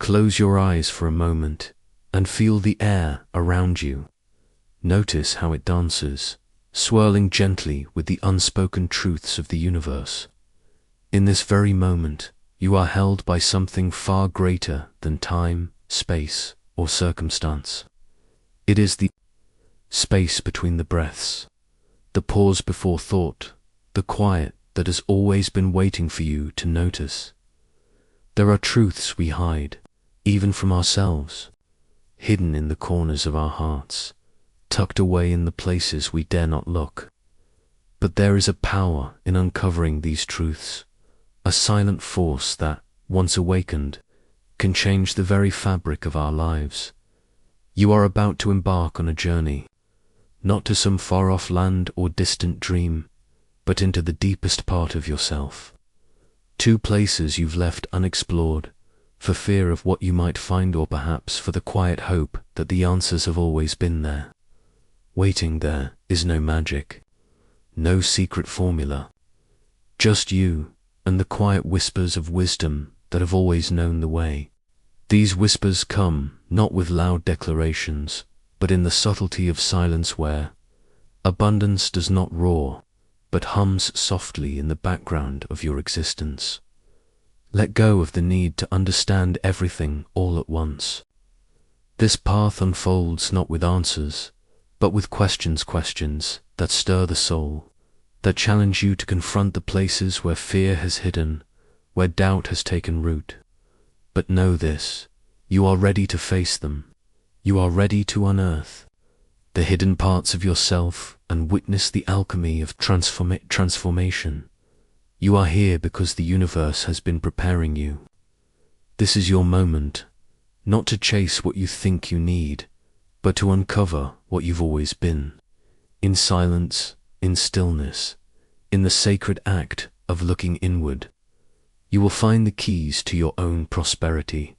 Close your eyes for a moment and feel the air around you. Notice how it dances, swirling gently with the unspoken truths of the universe. In this very moment, you are held by something far greater than time, space, or circumstance. It is the space between the breaths, the pause before thought, the quiet that has always been waiting for you to notice. There are truths we hide, even from ourselves, hidden in the corners of our hearts, tucked away in the places we dare not look. But there is a power in uncovering these truths, a silent force that, once awakened, can change the very fabric of our lives. You are about to embark on a journey, not to some far-off land or distant dream, but into the deepest part of yourself. Two places you've left unexplored, for fear of what you might find, or perhaps for the quiet hope that the answers have always been there. Waiting there is no magic, no secret formula, just you and the quiet whispers of wisdom that have always known the way. These whispers come not with loud declarations, but in the subtlety of silence where abundance does not roar, but hums softly in the background of your existence. Let go of the need to understand everything all at once. This path unfolds not with answers, but with questions that stir the soul, that challenge you to confront the places where fear has hidden, where doubt has taken root. But know this, you are ready to face them. You are ready to unearth the hidden parts of yourself and witness the alchemy of transformation. You are here because the universe has been preparing you. This is your moment, not to chase what you think you need, but to uncover what you've always been. In silence, in stillness, in the sacred act of looking inward, you will find the keys to your own prosperity.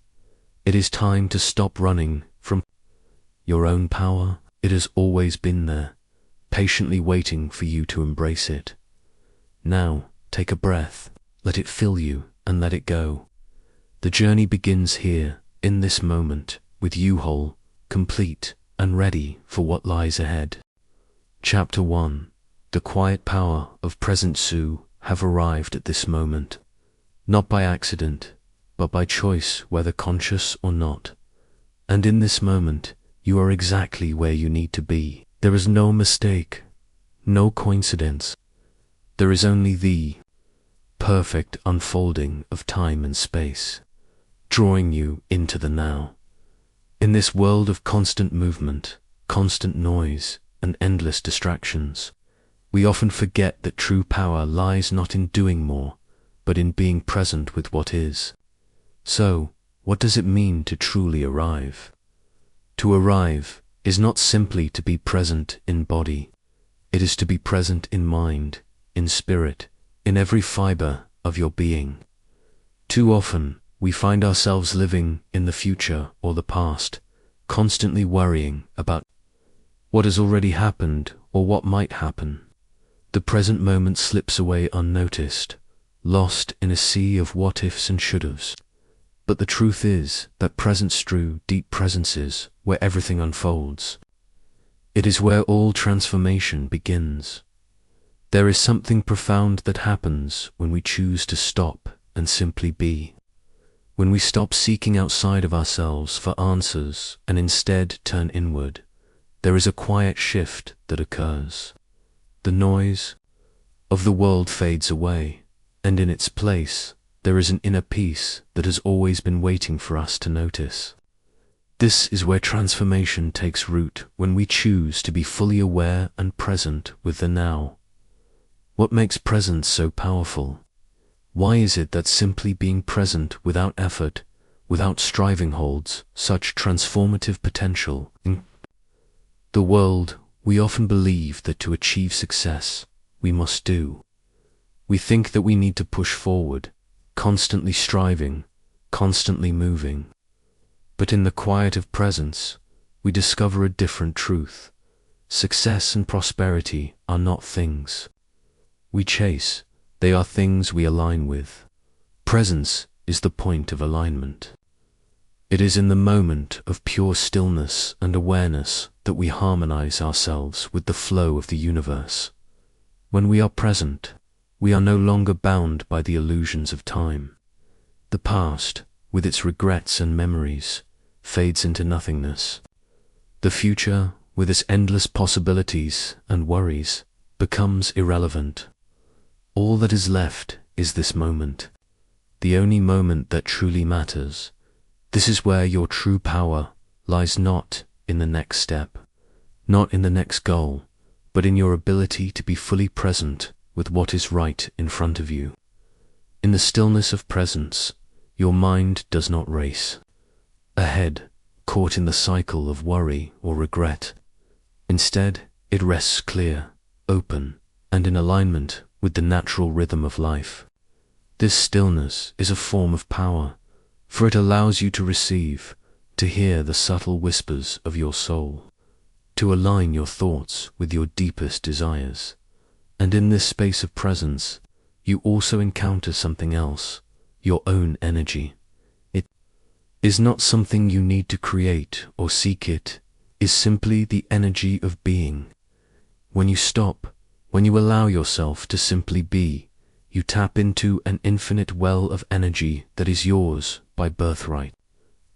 It is time to stop running from your own power. It has always been there, patiently waiting for you to embrace it. Now, take a breath, let it fill you, and let it go. The journey begins here, in this moment, with you whole, complete, and ready for what lies ahead. Chapter 1. The quiet power of present you have arrived at this moment, not by accident, but by choice, whether conscious or not. And in this moment, you are exactly where you need to be. There is no mistake, no coincidence. There is only the perfect unfolding of time and space, drawing you into the now. In this world of constant movement, constant noise, and endless distractions, we often forget that true power lies not in doing more, but in being present with what is. So, what does it mean to truly arrive? To arrive is not simply to be present in body. It is to be present in mind, in spirit, in every fiber of your being. Too often, we find ourselves living in the future or the past, constantly worrying about what has already happened or what might happen. The present moment slips away unnoticed, lost in a sea of what-ifs and should-haves. But the truth is that presence strew deep presences where everything unfolds. It is where all transformation begins. There is something profound that happens when we choose to stop and simply be. When we stop seeking outside of ourselves for answers and instead turn inward, there is a quiet shift that occurs. The noise of the world fades away, and in its place, there is an inner peace that has always been waiting for us to notice. This is where transformation takes root, when we choose to be fully aware and present with the now. What makes presence so powerful? Why is it that simply being present without effort, without striving holds such transformative potential? In the world, we often believe that to achieve success, we must do. We think that we need to push forward, constantly striving, constantly moving. But in the quiet of presence, we discover a different truth. Success and prosperity are not things we chase, they are things we align with. Presence is the point of alignment. It is in the moment of pure stillness and awareness that we harmonize ourselves with the flow of the universe. When we are present, we are no longer bound by the illusions of time. The past, with its regrets and memories, fades into nothingness. The future, with its endless possibilities and worries, becomes irrelevant. All that is left is this moment, the only moment that truly matters. This is where your true power lies, not in the next step, not in the next goal, but in your ability to be fully present with what is right in front of you. In the stillness of presence, your mind does not race ahead, caught in the cycle of worry or regret. Instead, it rests clear, open, and in alignment with the natural rhythm of life. This stillness is a form of power, for it allows you to receive, to hear the subtle whispers of your soul, to align your thoughts with your deepest desires. And in this space of presence, you also encounter something else, your own energy. It is not something you need to create or seek, it is simply the energy of being. When you stop, when you allow yourself to simply be, you tap into an infinite well of energy that is yours by birthright.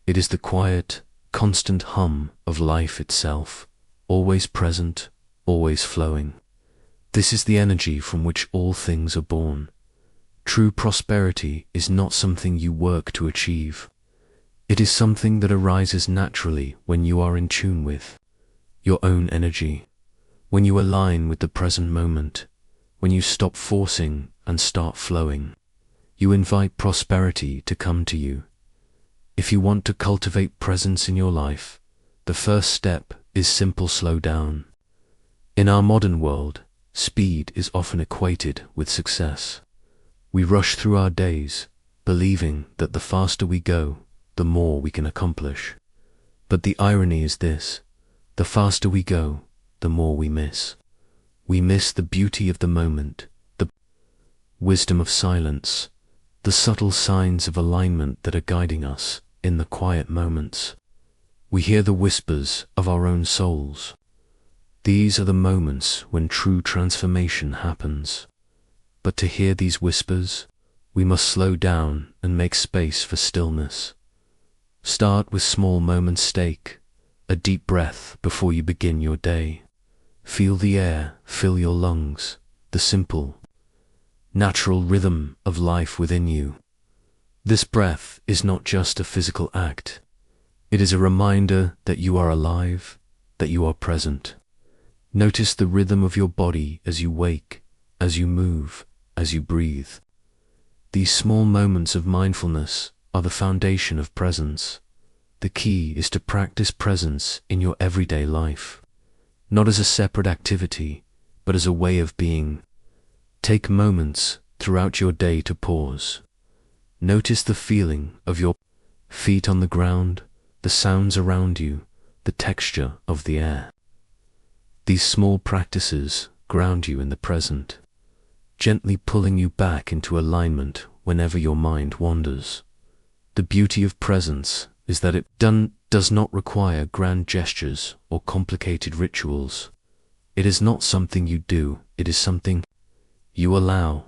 It is the quiet, constant hum of life itself, always present, always flowing. This is the energy from which all things are born. True prosperity is not something you work to achieve. It is something that arises naturally when you are in tune with your own energy, when you align with the present moment, when you stop forcing and start flowing. You invite prosperity to come to you. If you want to cultivate presence in your life, the first step is simple: slow down. In our modern world, speed is often equated with success. We rush through our days, believing that the faster we go, the more we can accomplish. But the irony is this: the faster we go, the more we miss. We miss the beauty of the moment, the wisdom of silence, the subtle signs of alignment that are guiding us in the quiet moments. We hear the whispers of our own souls. These are the moments when true transformation happens. But to hear these whispers, we must slow down and make space for stillness. Start with small moments. Take a deep breath before you begin your day. Feel the air fill your lungs, the simple, natural rhythm of life within you. This breath is not just a physical act. It is a reminder that you are alive, that you are present. Notice the rhythm of your body as you wake, as you move, as you breathe. These small moments of mindfulness are the foundation of presence. The key is to practice presence in your everyday life, not as a separate activity, but as a way of being. Take moments throughout your day to pause. Notice the feeling of your feet on the ground, the sounds around you, the texture of the air. These small practices ground you in the present, gently pulling you back into alignment whenever your mind wanders. The beauty of presence is that it does not require grand gestures or complicated rituals. It is not something you do, it is something you allow.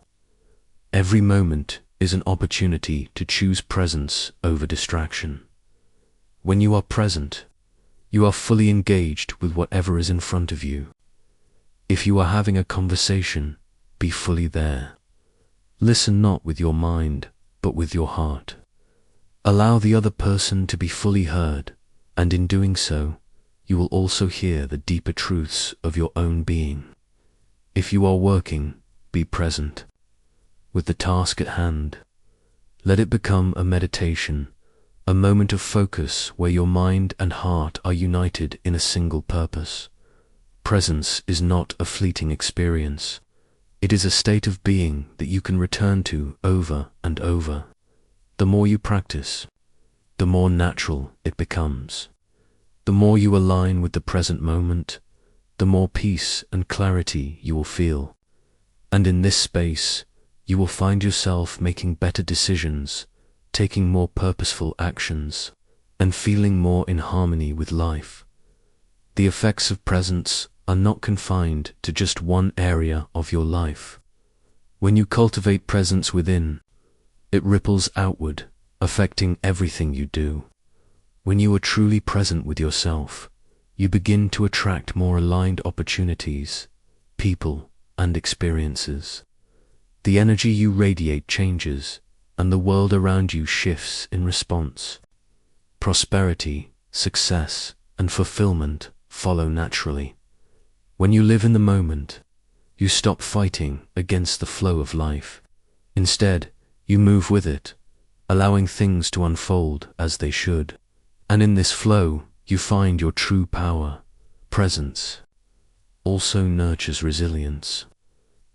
Every moment is an opportunity to choose presence over distraction. When you are present, you are fully engaged with whatever is in front of you. If you are having a conversation, be fully there. Listen not with your mind, but with your heart. Allow the other person to be fully heard, and in doing so, you will also hear the deeper truths of your own being. If you are working, be present with the task at hand. Let it become a meditation, a moment of focus where your mind and heart are united in a single purpose. Presence is not a fleeting experience. It is a state of being that you can return to over and over. The more you practice, the more natural it becomes. The more you align with the present moment, the more peace and clarity you will feel. And in this space, you will find yourself making better decisions, taking more purposeful actions, and feeling more in harmony with life. The effects of presence are not confined to just one area of your life. When you cultivate presence within, it ripples outward, affecting everything you do. When you are truly present with yourself, you begin to attract more aligned opportunities, people, and experiences. The energy you radiate changes, and the world around you shifts in response. Prosperity, success, and fulfillment follow naturally. When you live in the moment, you stop fighting against the flow of life. Instead, you move with it, allowing things to unfold as they should. And in this flow, you find your true power. Presence also nurtures resilience.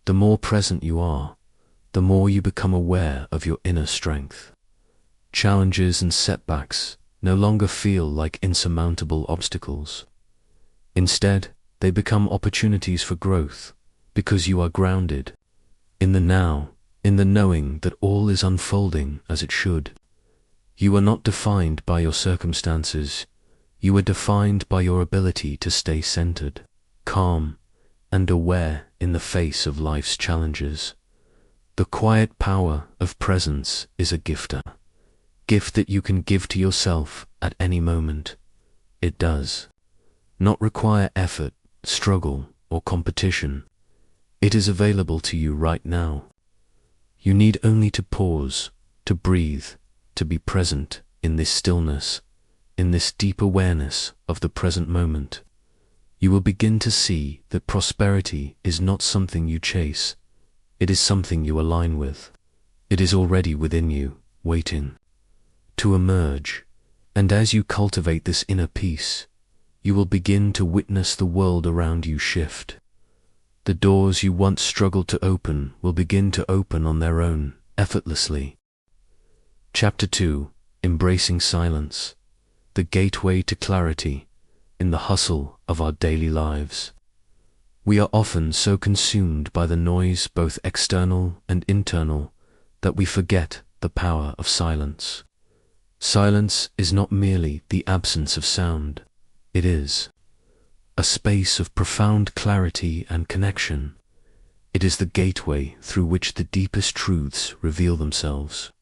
The more present you are, the more you become aware of your inner strength. Challenges and setbacks no longer feel like insurmountable obstacles. Instead, they become opportunities for growth, because you are grounded in the now, in the knowing that all is unfolding as it should. You are not defined by your circumstances. You are defined by your ability to stay centered, calm, and aware in the face of life's challenges. The quiet power of presence is a gift that you can give to yourself at any moment. It does not require effort, struggle, or competition. It is available to you right now. You need only to pause, to breathe, to be present in this stillness, in this deep awareness of the present moment. You will begin to see that prosperity is not something you chase. It is something you align with. It is already within you, waiting to emerge. And as you cultivate this inner peace, you will begin to witness the world around you shift. The doors you once struggled to open will begin to open on their own, effortlessly. Chapter 2: Embracing Silence, the gateway to clarity in the hustle of our daily lives. We are often so consumed by the noise, both external and internal, that we forget the power of silence. Silence is not merely the absence of sound. It is a space of profound clarity and connection. It is the gateway through which the deepest truths reveal themselves.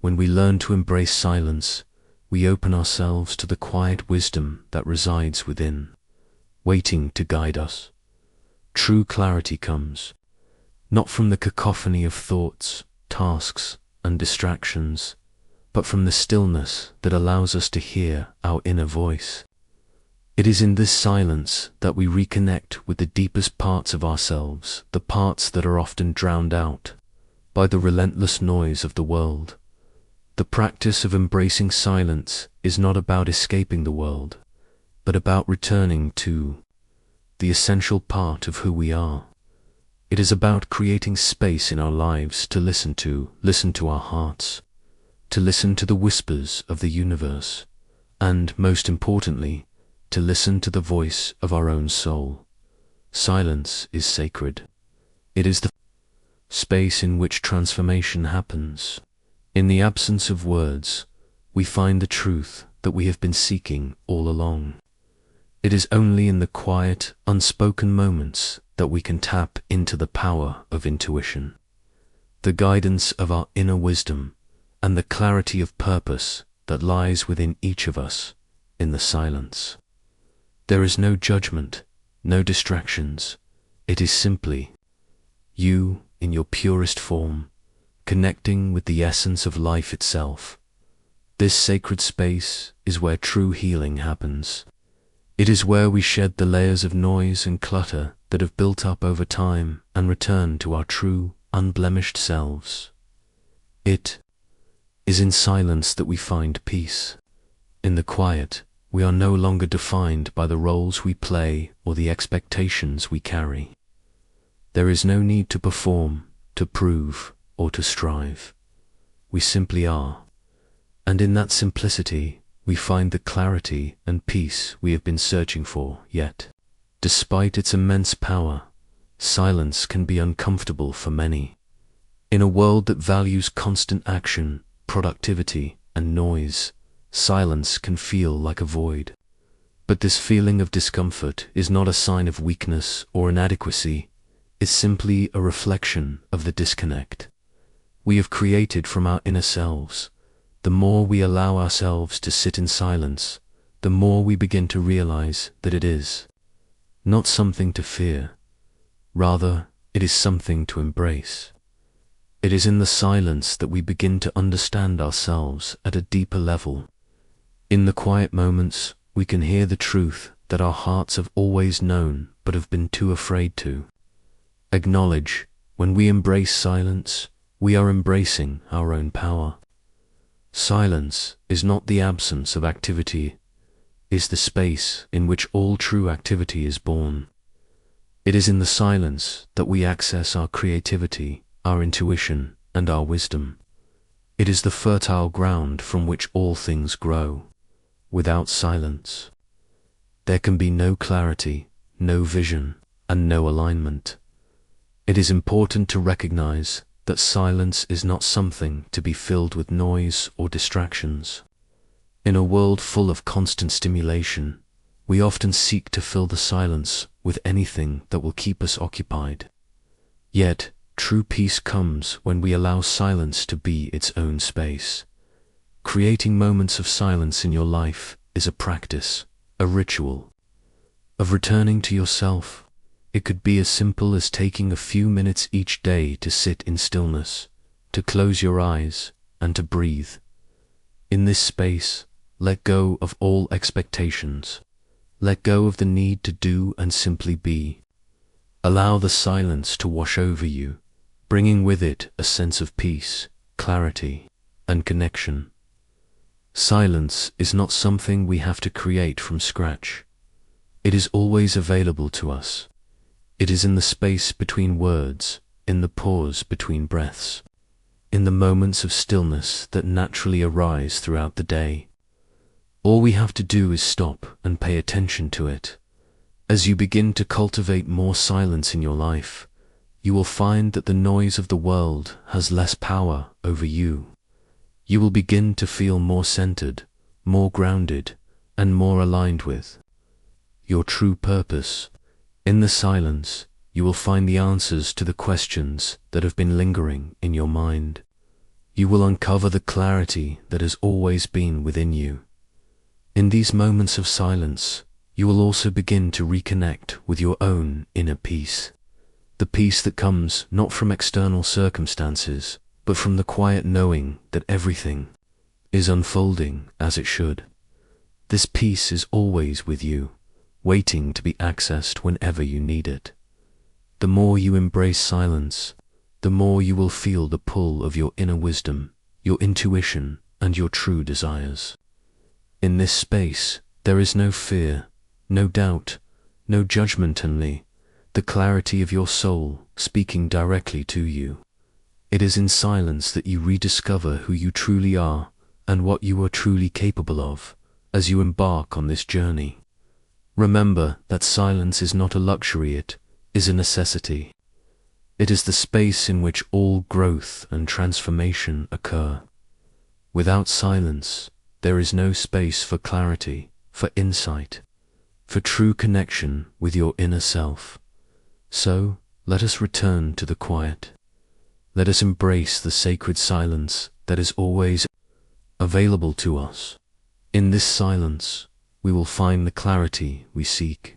When we learn to embrace silence, we open ourselves to the quiet wisdom that resides within, waiting to guide us. True clarity comes, not from the cacophony of thoughts, tasks, and distractions, but from the stillness that allows us to hear our inner voice. It is in this silence that we reconnect with the deepest parts of ourselves, the parts that are often drowned out by the relentless noise of the world. The practice of embracing silence is not about escaping the world, but about returning to the essential part of who we are. It is about creating space in our lives to listen to our hearts, to listen to the whispers of the universe, and, most importantly, to listen to the voice of our own soul. Silence is sacred. It is the space in which transformation happens. In the absence of words, we find the truth that we have been seeking all along. It is only in the quiet, unspoken moments that we can tap into the power of intuition, the guidance of our inner wisdom, and the clarity of purpose that lies within each of us in the silence. There is no judgment, no distractions. It is simply you in your purest form, connecting with the essence of life itself. This sacred space is where true healing happens. It is where we shed the layers of noise and clutter that have built up over time and return to our true, unblemished selves. It is in silence that we find peace. In the quiet, we are no longer defined by the roles we play or the expectations we carry. There is no need to perform, to prove, or to strive. We simply are. And in that simplicity, we find the clarity and peace we have been searching for. Yet, despite its immense power, silence can be uncomfortable for many. In a world that values constant action, productivity, and noise, silence can feel like a void. But this feeling of discomfort is not a sign of weakness or inadequacy. It's simply a reflection of the disconnect we have created from our inner selves. The more we allow ourselves to sit in silence, the more we begin to realize that it is not something to fear. Rather, it is something to embrace. It is in the silence that we begin to understand ourselves at a deeper level. In the quiet moments, we can hear the truth that our hearts have always known but have been too afraid to acknowledge. When we embrace silence, we are embracing our own power. Silence is not the absence of activity, it is the space in which all true activity is born. It is in the silence that we access our creativity, our intuition, and our wisdom. It is the fertile ground from which all things grow. Without silence, there can be no clarity, no vision, and no alignment. It is important to recognize that silence is not something to be filled with noise or distractions. In a world full of constant stimulation, we often seek to fill the silence with anything that will keep us occupied. Yet, true peace comes when we allow silence to be its own space. Creating moments of silence in your life is a practice, a ritual, of returning to yourself. It could be as simple as taking a few minutes each day to sit in stillness, to close your eyes, and to breathe. In this space, let go of all expectations. Let go of the need to do and simply be. Allow the silence to wash over you, bringing with it a sense of peace, clarity, and connection. Silence is not something we have to create from scratch. It is always available to us. It is in the space between words, in the pause between breaths, in the moments of stillness that naturally arise throughout the day. All we have to do is stop and pay attention to it. As you begin to cultivate more silence in your life, you will find that the noise of the world has less power over you. You will begin to feel more centered, more grounded, and more aligned with your true purpose. In the silence, you will find the answers to the questions that have been lingering in your mind. You will uncover the clarity that has always been within you. In these moments of silence, you will also begin to reconnect with your own inner peace. The peace that comes not from external circumstances, but from the quiet knowing that everything is unfolding as it should. This peace is always with you, waiting to be accessed whenever you need it. The more you embrace silence, the more you will feel the pull of your inner wisdom, your intuition, and your true desires. In this space, there is no fear, no doubt, no judgment, only the clarity of your soul speaking directly to you. It is in silence that you rediscover who you truly are and what you are truly capable of as you embark on this journey. Remember that silence is not a luxury, it is a necessity. It is the space in which all growth and transformation occur. Without silence, there is no space for clarity, for insight, for true connection with your inner self. So, let us return to the quiet. Let us embrace the sacred silence that is always available to us. In this silence, we will find the clarity we seek.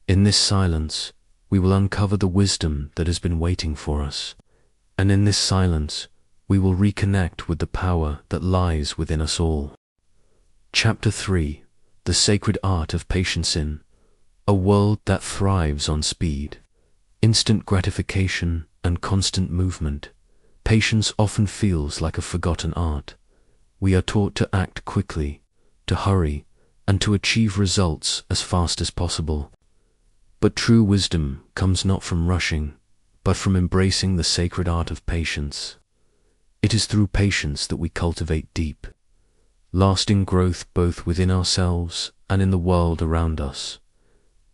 In this silence, we will uncover the wisdom that has been waiting for us. And in this silence, we will reconnect with the power that lies within us all. Chapter 3: The Sacred Art of Patience in a world that thrives on speed, instant gratification, and constant movement. Patience often feels like a forgotten art. We are taught to act quickly, to hurry, and to achieve results as fast as possible. But true wisdom comes not from rushing, but from embracing the sacred art of patience. It is through patience that we cultivate deep, lasting growth both within ourselves and in the world around us.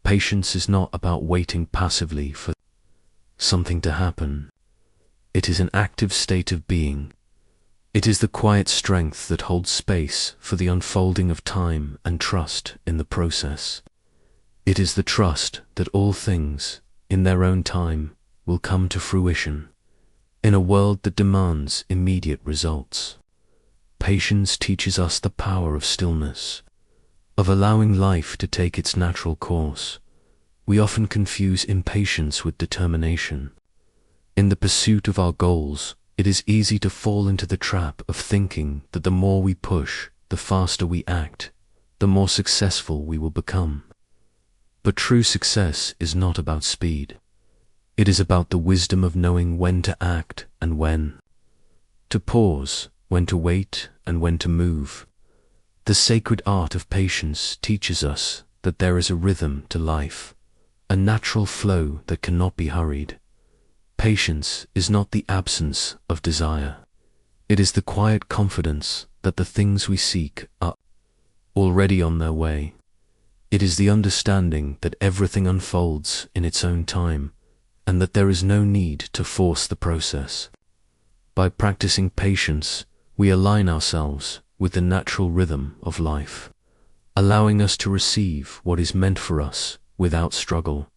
Patience is not about waiting passively for something to happen. It is an active state of being, It is the quiet strength that holds space for the unfolding of time and trust in the process. It is the trust that all things, in their own time, will come to fruition, in a world that demands immediate results. Patience teaches us the power of stillness, of allowing life to take its natural course. We often confuse impatience with determination. In the pursuit of our goals, it is easy to fall into the trap of thinking that the more we push, the faster we act, the more successful we will become. But true success is not about speed. It is about the wisdom of knowing when to act and when to pause, when to wait and when to move. The sacred art of patience teaches us that there is a rhythm to life, a natural flow that cannot be hurried. Patience is not the absence of desire. It is the quiet confidence that the things we seek are already on their way. It is the understanding that everything unfolds in its own time, and that there is no need to force the process. By practicing patience, we align ourselves with the natural rhythm of life, allowing us to receive what is meant for us without struggle.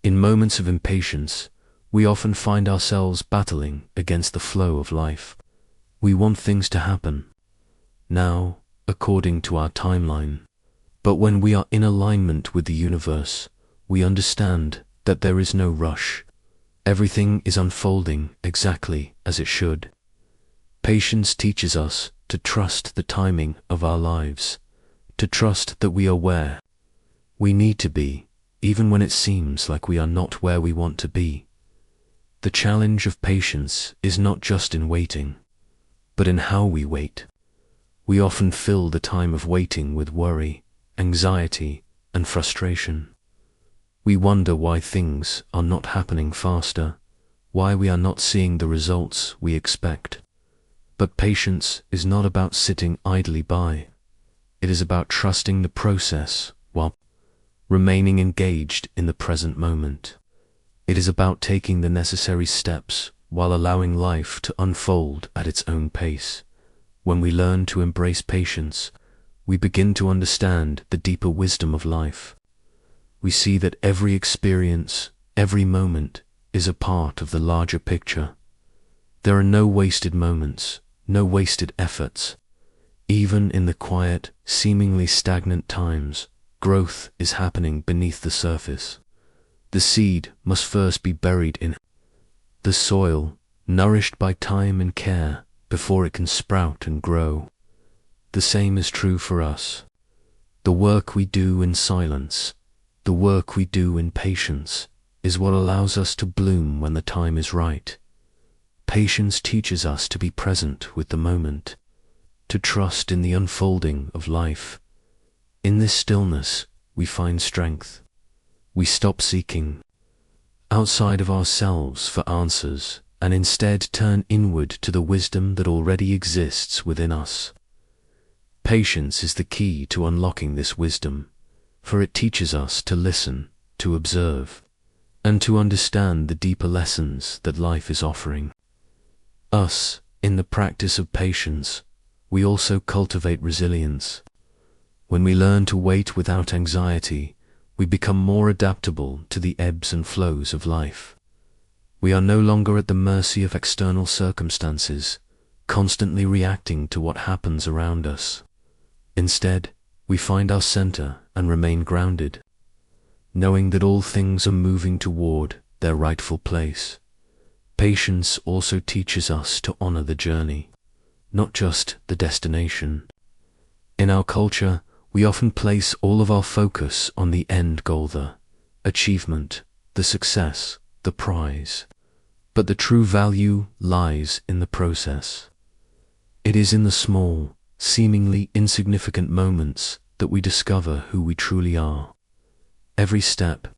In moments of impatience, we often find ourselves battling against the flow of life. We want things to happen now, according to our timeline. But when we are in alignment with the universe, we understand that there is no rush. Everything is unfolding exactly as it should. Patience teaches us to trust the timing of our lives, to trust that we are where we need to be, even when it seems like we are not where we want to be. The challenge of patience is not just in waiting, but in how we wait. We often fill the time of waiting with worry, anxiety, and frustration. We wonder why things are not happening faster, why we are not seeing the results we expect. But patience is not about sitting idly by. It is about trusting the process while remaining engaged in the present moment. It is about taking the necessary steps while allowing life to unfold at its own pace. When we learn to embrace patience, we begin to understand the deeper wisdom of life. We see that every experience, every moment, is a part of the larger picture. There are no wasted moments, no wasted efforts. Even in the quiet, seemingly stagnant times, growth is happening beneath the surface. The seed must first be buried in the soil, nourished by time and care, before it can sprout and grow. The same is true for us. The work we do in silence, the work we do in patience, is what allows us to bloom when the time is right. Patience teaches us to be present with the moment, to trust in the unfolding of life. In this stillness, we find strength. We stop seeking outside of ourselves for answers and instead turn inward to the wisdom that already exists within us. Patience is the key to unlocking this wisdom, for it teaches us to listen, to observe, and to understand the deeper lessons that life is offering us. In the practice of patience, we also cultivate resilience. When we learn to wait without anxiety, we become more adaptable to the ebbs and flows of life. We are no longer at the mercy of external circumstances, constantly reacting to what happens around us. Instead, we find our center and remain grounded, knowing that all things are moving toward their rightful place. Patience also teaches us to honor the journey, not just the destination. In our culture, we often place all of our focus on the end goal, the achievement, the success, the prize. But the true value lies in the process. It is in the small, seemingly insignificant moments that we discover who we truly are. Every step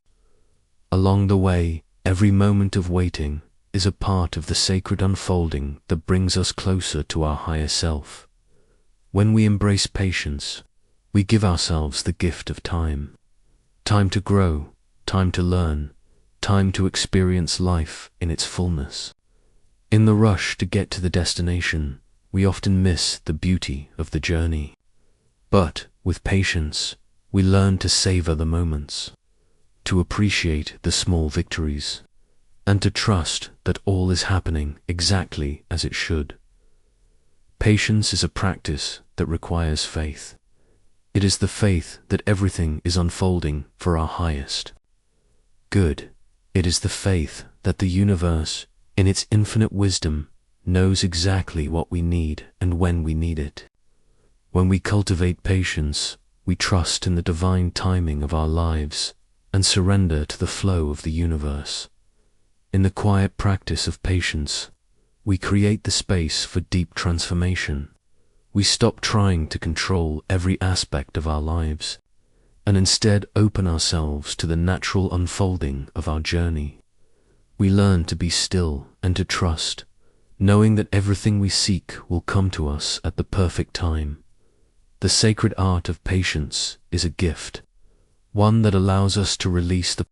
along the way, every moment of waiting, is a part of the sacred unfolding that brings us closer to our higher self. When we embrace patience, we give ourselves the gift of time. Time to grow, time to learn, time to experience life in its fullness. In the rush to get to the destination, we often miss the beauty of the journey. But with patience, we learn to savor the moments, to appreciate the small victories, and to trust that all is happening exactly as it should. Patience is a practice that requires faith. It is the faith that everything is unfolding for our highest good. It is the faith that the universe, in its infinite wisdom, knows exactly what we need and when we need it. When we cultivate patience, we trust in the divine timing of our lives and surrender to the flow of the universe. In the quiet practice of patience, we create the space for deep transformation. We stop trying to control every aspect of our lives and instead open ourselves to the natural unfolding of our journey. We learn to be still and to trust, knowing that everything we seek will come to us at the perfect time. The sacred art of patience is a gift, one that allows us to release the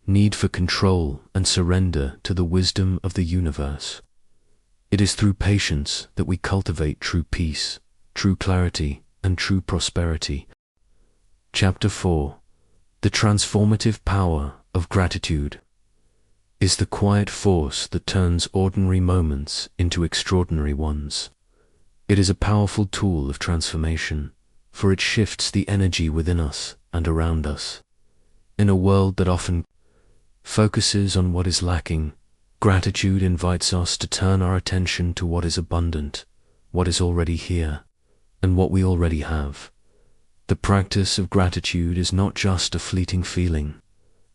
need for control and surrender to the wisdom of the universe. It is through patience that we cultivate true peace, true clarity, and true prosperity. Chapter 4. The transformative power of gratitude is the quiet force that turns ordinary moments into extraordinary ones. It is a powerful tool of transformation, for it shifts the energy within us and around us. In a world that often focuses on what is lacking, gratitude invites us to turn our attention to what is abundant, what is already here, and what we already have. The practice of gratitude is not just a fleeting feeling.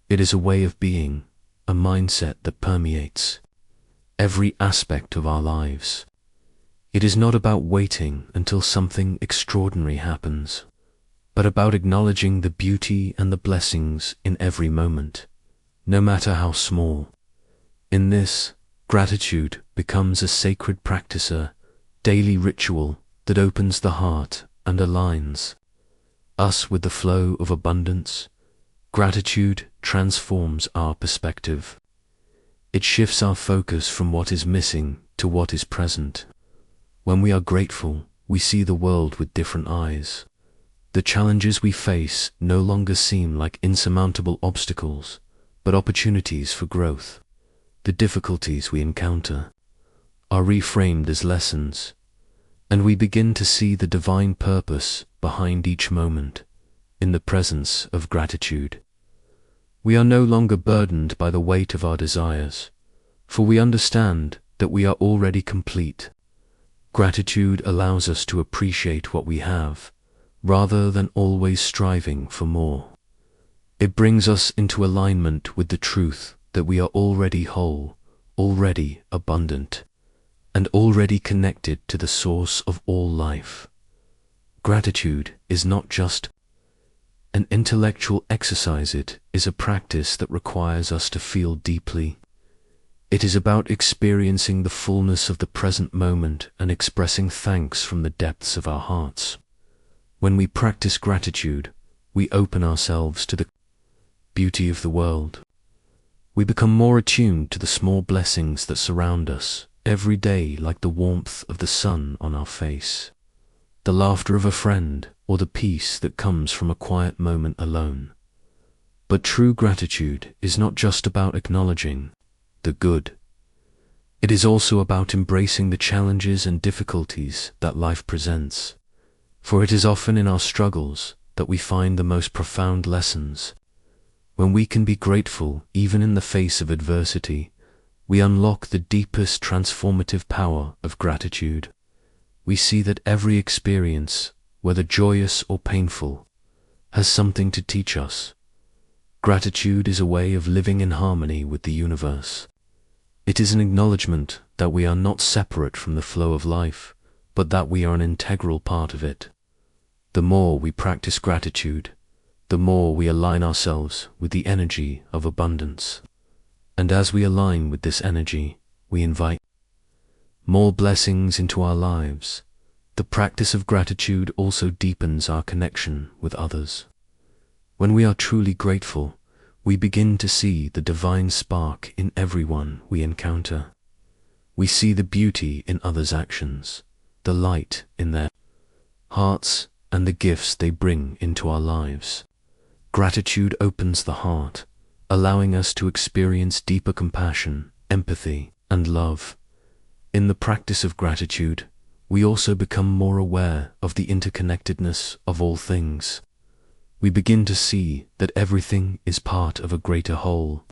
It is a way of being, a mindset that permeates every aspect of our lives. It is not about waiting until something extraordinary happens, but about acknowledging the beauty and the blessings in every moment, no matter how small. In this, gratitude becomes a sacred practice, a daily ritual that opens the heart and aligns us with the flow of abundance. Gratitude transforms our perspective. It shifts our focus from what is missing to what is present. When we are grateful, we see the world with different eyes. The challenges we face no longer seem like insurmountable obstacles, but opportunities for growth. The difficulties we encounter are reframed as lessons, and we begin to see the divine purpose behind each moment. In the presence of gratitude, we are no longer burdened by the weight of our desires, for we understand that we are already complete. Gratitude allows us to appreciate what we have, rather than always striving for more. It brings us into alignment with the truth that we are already whole, already abundant, and already connected to the source of all life. Gratitude is not just an intellectual exercise, it is a practice that requires us to feel deeply. It is about experiencing the fullness of the present moment and expressing thanks from the depths of our hearts. When we practice gratitude, we open ourselves to the beauty of the world. We become more attuned to the small blessings that surround us every day, like the warmth of the sun on our face, the laughter of a friend, or the peace that comes from a quiet moment alone. But true gratitude is not just about acknowledging the good. It is also about embracing the challenges and difficulties that life presents, for it is often in our struggles that we find the most profound lessons. When we can be grateful even in the face of adversity, we unlock the deepest transformative power of gratitude. We see that every experience, whether joyous or painful, has something to teach us. Gratitude is a way of living in harmony with the universe. It is an acknowledgement that we are not separate from the flow of life, but that we are an integral part of it. The more we practice gratitude, the more we align ourselves with the energy of abundance. And as we align with this energy, we invite more blessings into our lives. The practice of gratitude also deepens our connection with others. When we are truly grateful, we begin to see the divine spark in everyone we encounter. We see the beauty in others' actions, the light in their hearts and the gifts they bring into our lives. Gratitude opens the heart, allowing us to experience deeper compassion, empathy, and love. In the practice of gratitude, we also become more aware of the interconnectedness of all things. We begin to see that everything is part of a greater whole.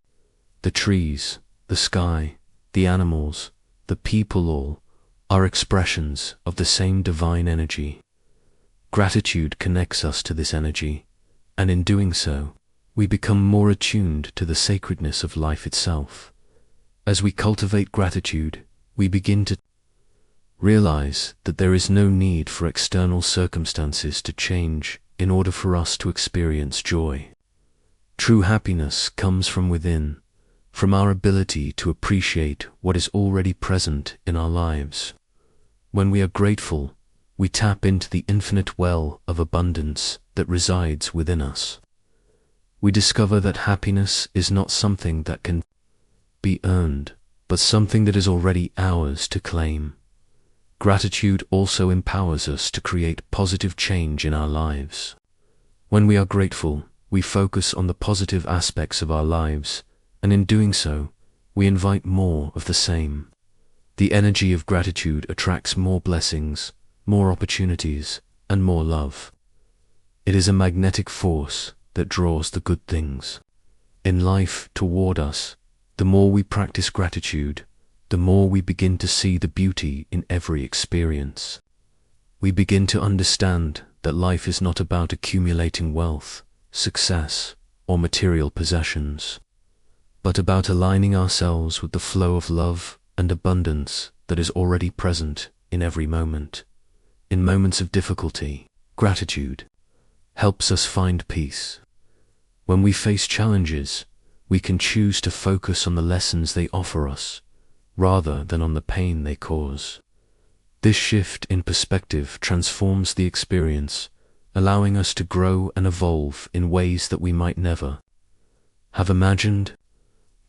The trees, the sky, the animals, the people, all are expressions of the same divine energy. Gratitude connects us to this energy, and in doing so, we become more attuned to the sacredness of life itself. As we cultivate gratitude, we begin to realize that there is no need for external circumstances to change in order for us to experience joy. True happiness comes from within, from our ability to appreciate what is already present in our lives. When we are grateful, we tap into the infinite well of abundance that resides within us. We discover that happiness is not something that can be earned, but something that is already ours to claim. Gratitude also empowers us to create positive change in our lives. When we are grateful, we focus on the positive aspects of our lives, and in doing so, we invite more of the same. The energy of gratitude attracts more blessings, more opportunities, and more love. It is a magnetic force that draws the good things in life toward us. The more we practice gratitude, the more we begin to see the beauty in every experience. We begin to understand that life is not about accumulating wealth, success, or material possessions, but about aligning ourselves with the flow of love and abundance that is already present in every moment. In moments of difficulty, gratitude helps us find peace. When we face challenges, we can choose to focus on the lessons they offer us, rather than on the pain they cause. This shift in perspective transforms the experience, allowing us to grow and evolve in ways that we might never have imagined.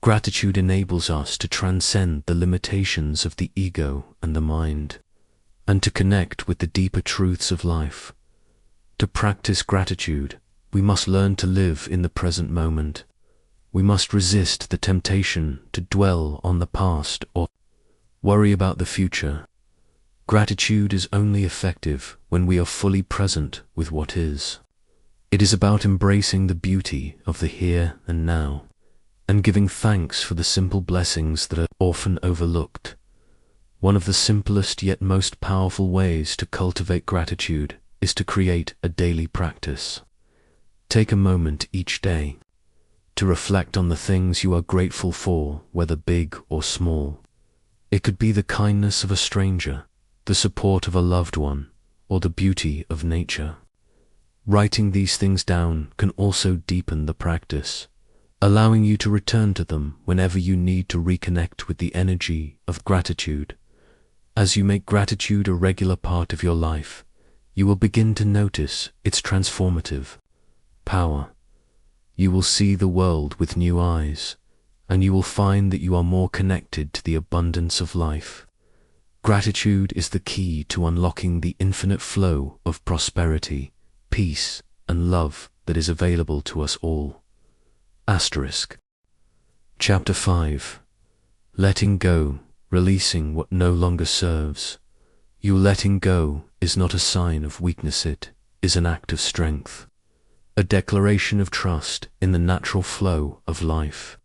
Gratitude enables us to transcend the limitations of the ego and the mind, and to connect with the deeper truths of life. To practice gratitude, we must learn to live in the present moment. We must resist the temptation to dwell on the past or worry about the future. Gratitude is only effective when we are fully present with what is. It is about embracing the beauty of the here and now, and giving thanks for the simple blessings that are often overlooked. One of the simplest yet most powerful ways to cultivate gratitude is to create a daily practice. Take a moment each day to reflect on the things you are grateful for, whether big or small. It could be the kindness of a stranger, the support of a loved one, or the beauty of nature. Writing these things down can also deepen the practice, allowing you to return to them whenever you need to reconnect with the energy of gratitude. As you make gratitude a regular part of your life, you will begin to notice its transformative power. You will see the world with new eyes, and you will find that you are more connected to the abundance of life. Gratitude is the key to unlocking the infinite flow of prosperity, peace, and love that is available to us all. Asterisk. Chapter 5. Letting go, releasing what no longer serves. Your letting go is not a sign of weakness, it is an act of strength, a declaration of trust in the natural flow of life.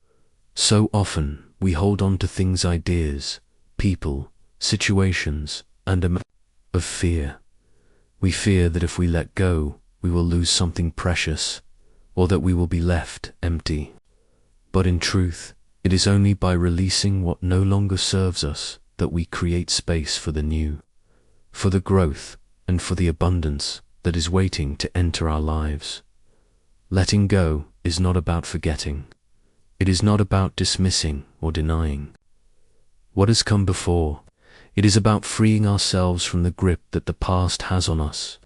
So often we hold on to things, ideas, people, situations, and of fear. We fear that if we let go, we will lose something precious, or that we will be left empty. But in truth, it is only by releasing what no longer serves us that we create space for the new, for the growth, and for the abundance that is waiting to enter our lives. Letting go is not about forgetting. It is not about dismissing or denying what has come before. It is about freeing ourselves from the grip that the past has on us.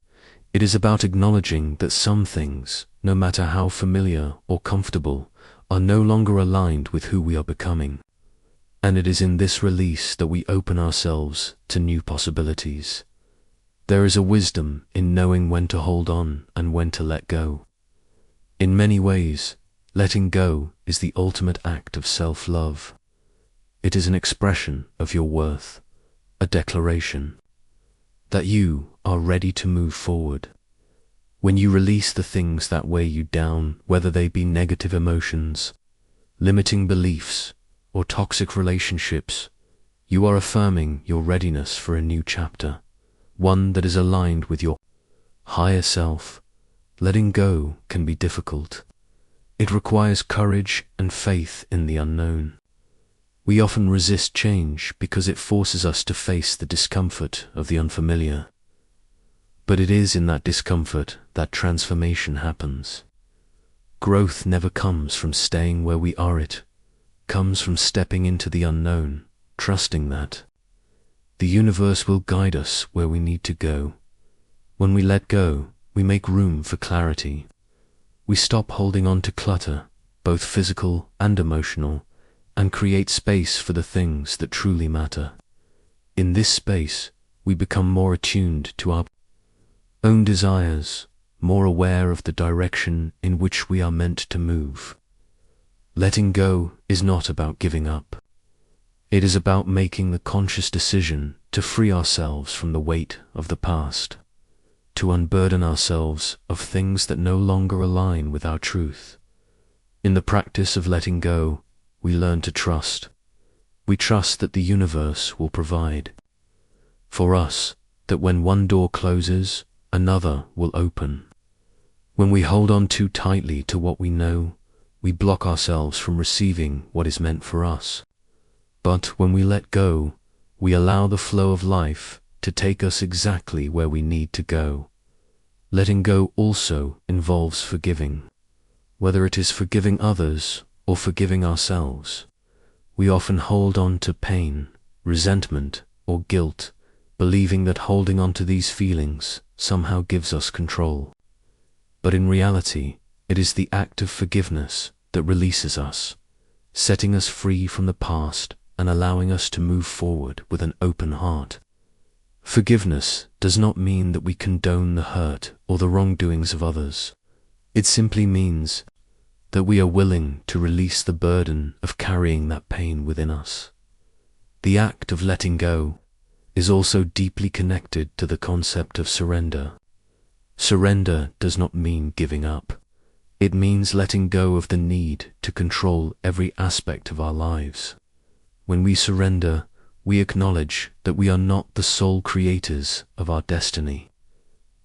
It is about acknowledging that some things, no matter how familiar or comfortable, are no longer aligned with who we are becoming. And it is in this release that we open ourselves to new possibilities. There is a wisdom in knowing when to hold on and when to let go. In many ways, letting go is the ultimate act of self-love. It is an expression of your worth, a declaration that you are ready to move forward. When you release the things that weigh you down, whether they be negative emotions, limiting beliefs, or toxic relationships, you are affirming your readiness for a new chapter, one that is aligned with your higher self. Letting go can be difficult. It requires courage and faith in the unknown. We often resist change because it forces us to face the discomfort of the unfamiliar. But it is in that discomfort that transformation happens. Growth never comes from staying where we are. It comes from stepping into the unknown, trusting that the universe will guide us where we need to go. When we let go, we make room for clarity. We stop holding on to clutter, both physical and emotional, and create space for the things that truly matter. In this space, we become more attuned to our own desires, more aware of the direction in which we are meant to move. Letting go is not about giving up. It is about making the conscious decision to free ourselves from the weight of the past, to unburden ourselves of things that no longer align with our truth. In the practice of letting go, we learn to trust. We trust that the universe will provide for us, that when one door closes, another will open. When we hold on too tightly to what we know, we block ourselves from receiving what is meant for us. But when we let go, we allow the flow of life to take us exactly where we need to go. Letting go also involves forgiving. Whether it is forgiving others or forgiving ourselves, we often hold on to pain, resentment, or guilt, believing that holding on to these feelings somehow gives us control. But in reality, it is the act of forgiveness that releases us, setting us free from the past and allowing us to move forward with an open heart. Forgiveness does not mean that we condone the hurt or the wrongdoings of others. It simply means that we are willing to release the burden of carrying that pain within us. The act of letting go is also deeply connected to the concept of surrender. Surrender does not mean giving up. It means letting go of the need to control every aspect of our lives. When we surrender, we acknowledge that we are not the sole creators of our destiny.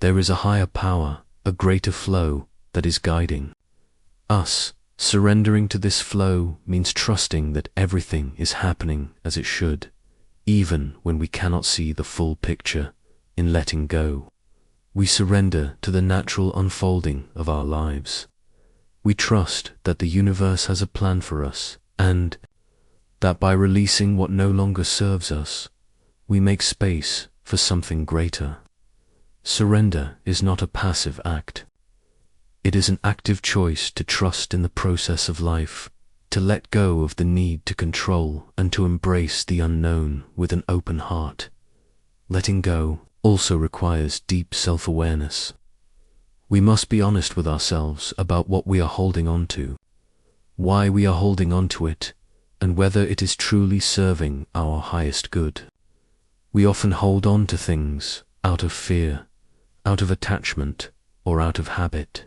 There is a higher power, a greater flow that is guiding us. Surrendering to this flow means trusting that everything is happening as it should, even when we cannot see the full picture. In letting go, we surrender to the natural unfolding of our lives. We trust that the universe has a plan for us, and that by releasing what no longer serves us, we make space for something greater. Surrender is not a passive act. It is an active choice to trust in the process of life, to let go of the need to control and to embrace the unknown with an open heart. Letting go also requires deep self-awareness. We must be honest with ourselves about what we are holding on to, why we are holding on to it, and whether it is truly serving our highest good. We often hold on to things out of fear, out of attachment, or out of habit.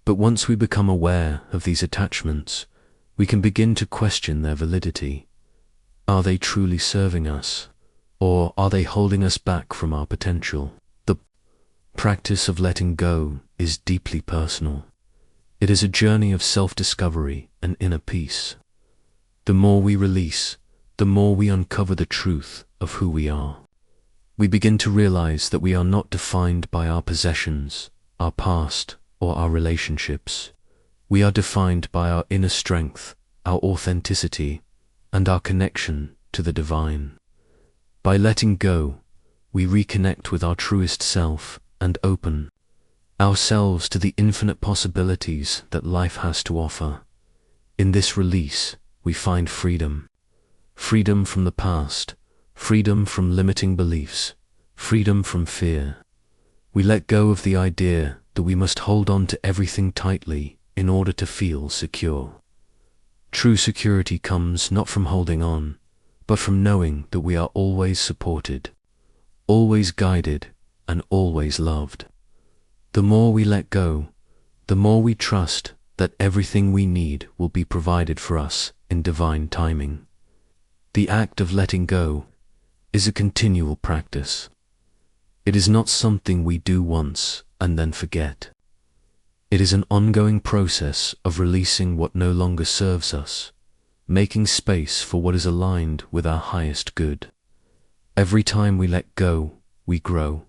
But once we become aware of these attachments, we can begin to question their validity. Are they truly serving us, or are they holding us back from our potential? The practice of letting go is deeply personal. It is a journey of self-discovery and inner peace. The more we release, the more we uncover the truth of who we are. We begin to realize that we are not defined by our possessions, our past, or our relationships. We are defined by our inner strength, our authenticity, and our connection to the divine. By letting go, we reconnect with our truest self and open ourselves to the infinite possibilities that life has to offer. In this release, we find freedom. Freedom from the past, freedom from limiting beliefs, freedom from fear. We let go of the idea that we must hold on to everything tightly in order to feel secure. True security comes not from holding on, but from knowing that we are always supported, always guided, and always loved. The more we let go, the more we trust that everything we need will be provided for us in divine timing. The act of letting go is a continual practice. It is not something we do once and then forget. It is an ongoing process of releasing what no longer serves us, making space for what is aligned with our highest good. Every time we let go, we grow.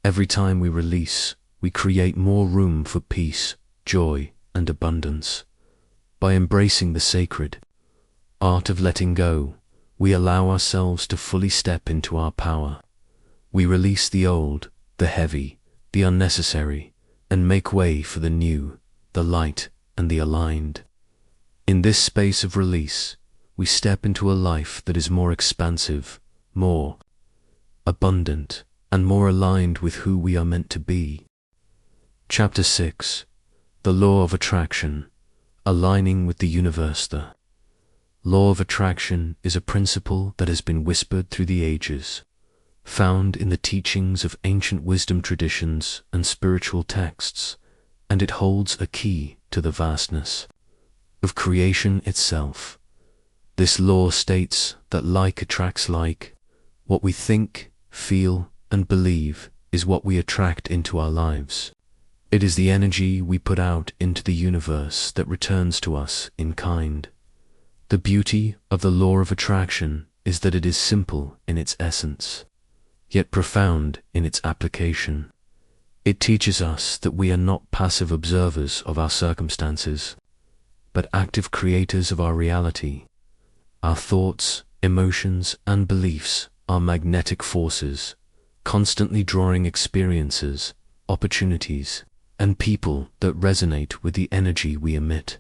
Every time we release, we create more room for peace, joy, and abundance. By embracing the sacred art of letting go, we allow ourselves to fully step into our power. We release the old, the heavy, the unnecessary, and make way for the new, the light, and the aligned. In this space of release, we step into a life that is more expansive, more abundant, and more aligned with who we are meant to be. Chapter 6. The Law of Attraction, Aligning with the Universe. The Law of Attraction is a principle that has been whispered through the ages, found in the teachings of ancient wisdom traditions and spiritual texts, and it holds a key to the vastness of creation itself. This law states that like attracts like. What we think, feel, and believe is what we attract into our lives. It is the energy we put out into the universe that returns to us in kind. The beauty of the law of attraction is that it is simple in its essence, yet profound in its application. It teaches us that we are not passive observers of our circumstances, but active creators of our reality. Our thoughts, emotions, and beliefs are magnetic forces, constantly drawing experiences, opportunities, and people that resonate with the energy we emit.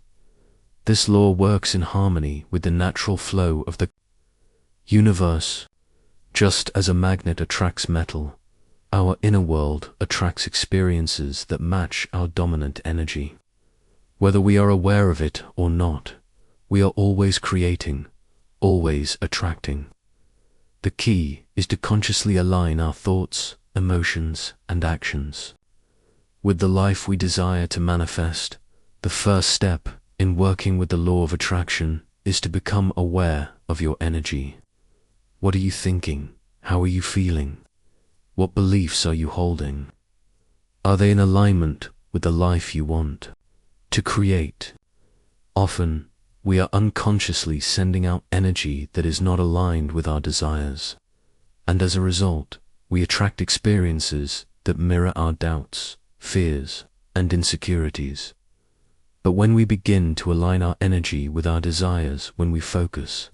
This law works in harmony with the natural flow of the universe. Just as a magnet attracts metal, our inner world attracts experiences that match our dominant energy. Whether we are aware of it or not, we are always creating, always attracting. The key is to consciously align our thoughts, emotions, and actions with the life we desire to manifest. The first step in working with the law of attraction is to become aware of your energy. What are you thinking? How are you feeling? What beliefs are you holding? Are they in alignment with the life you want to create? Often, we are unconsciously sending out energy that is not aligned with our desires, and as a result, we attract experiences that mirror our doubts, fears, and insecurities. But when we begin to align our energy with our desires, when we focus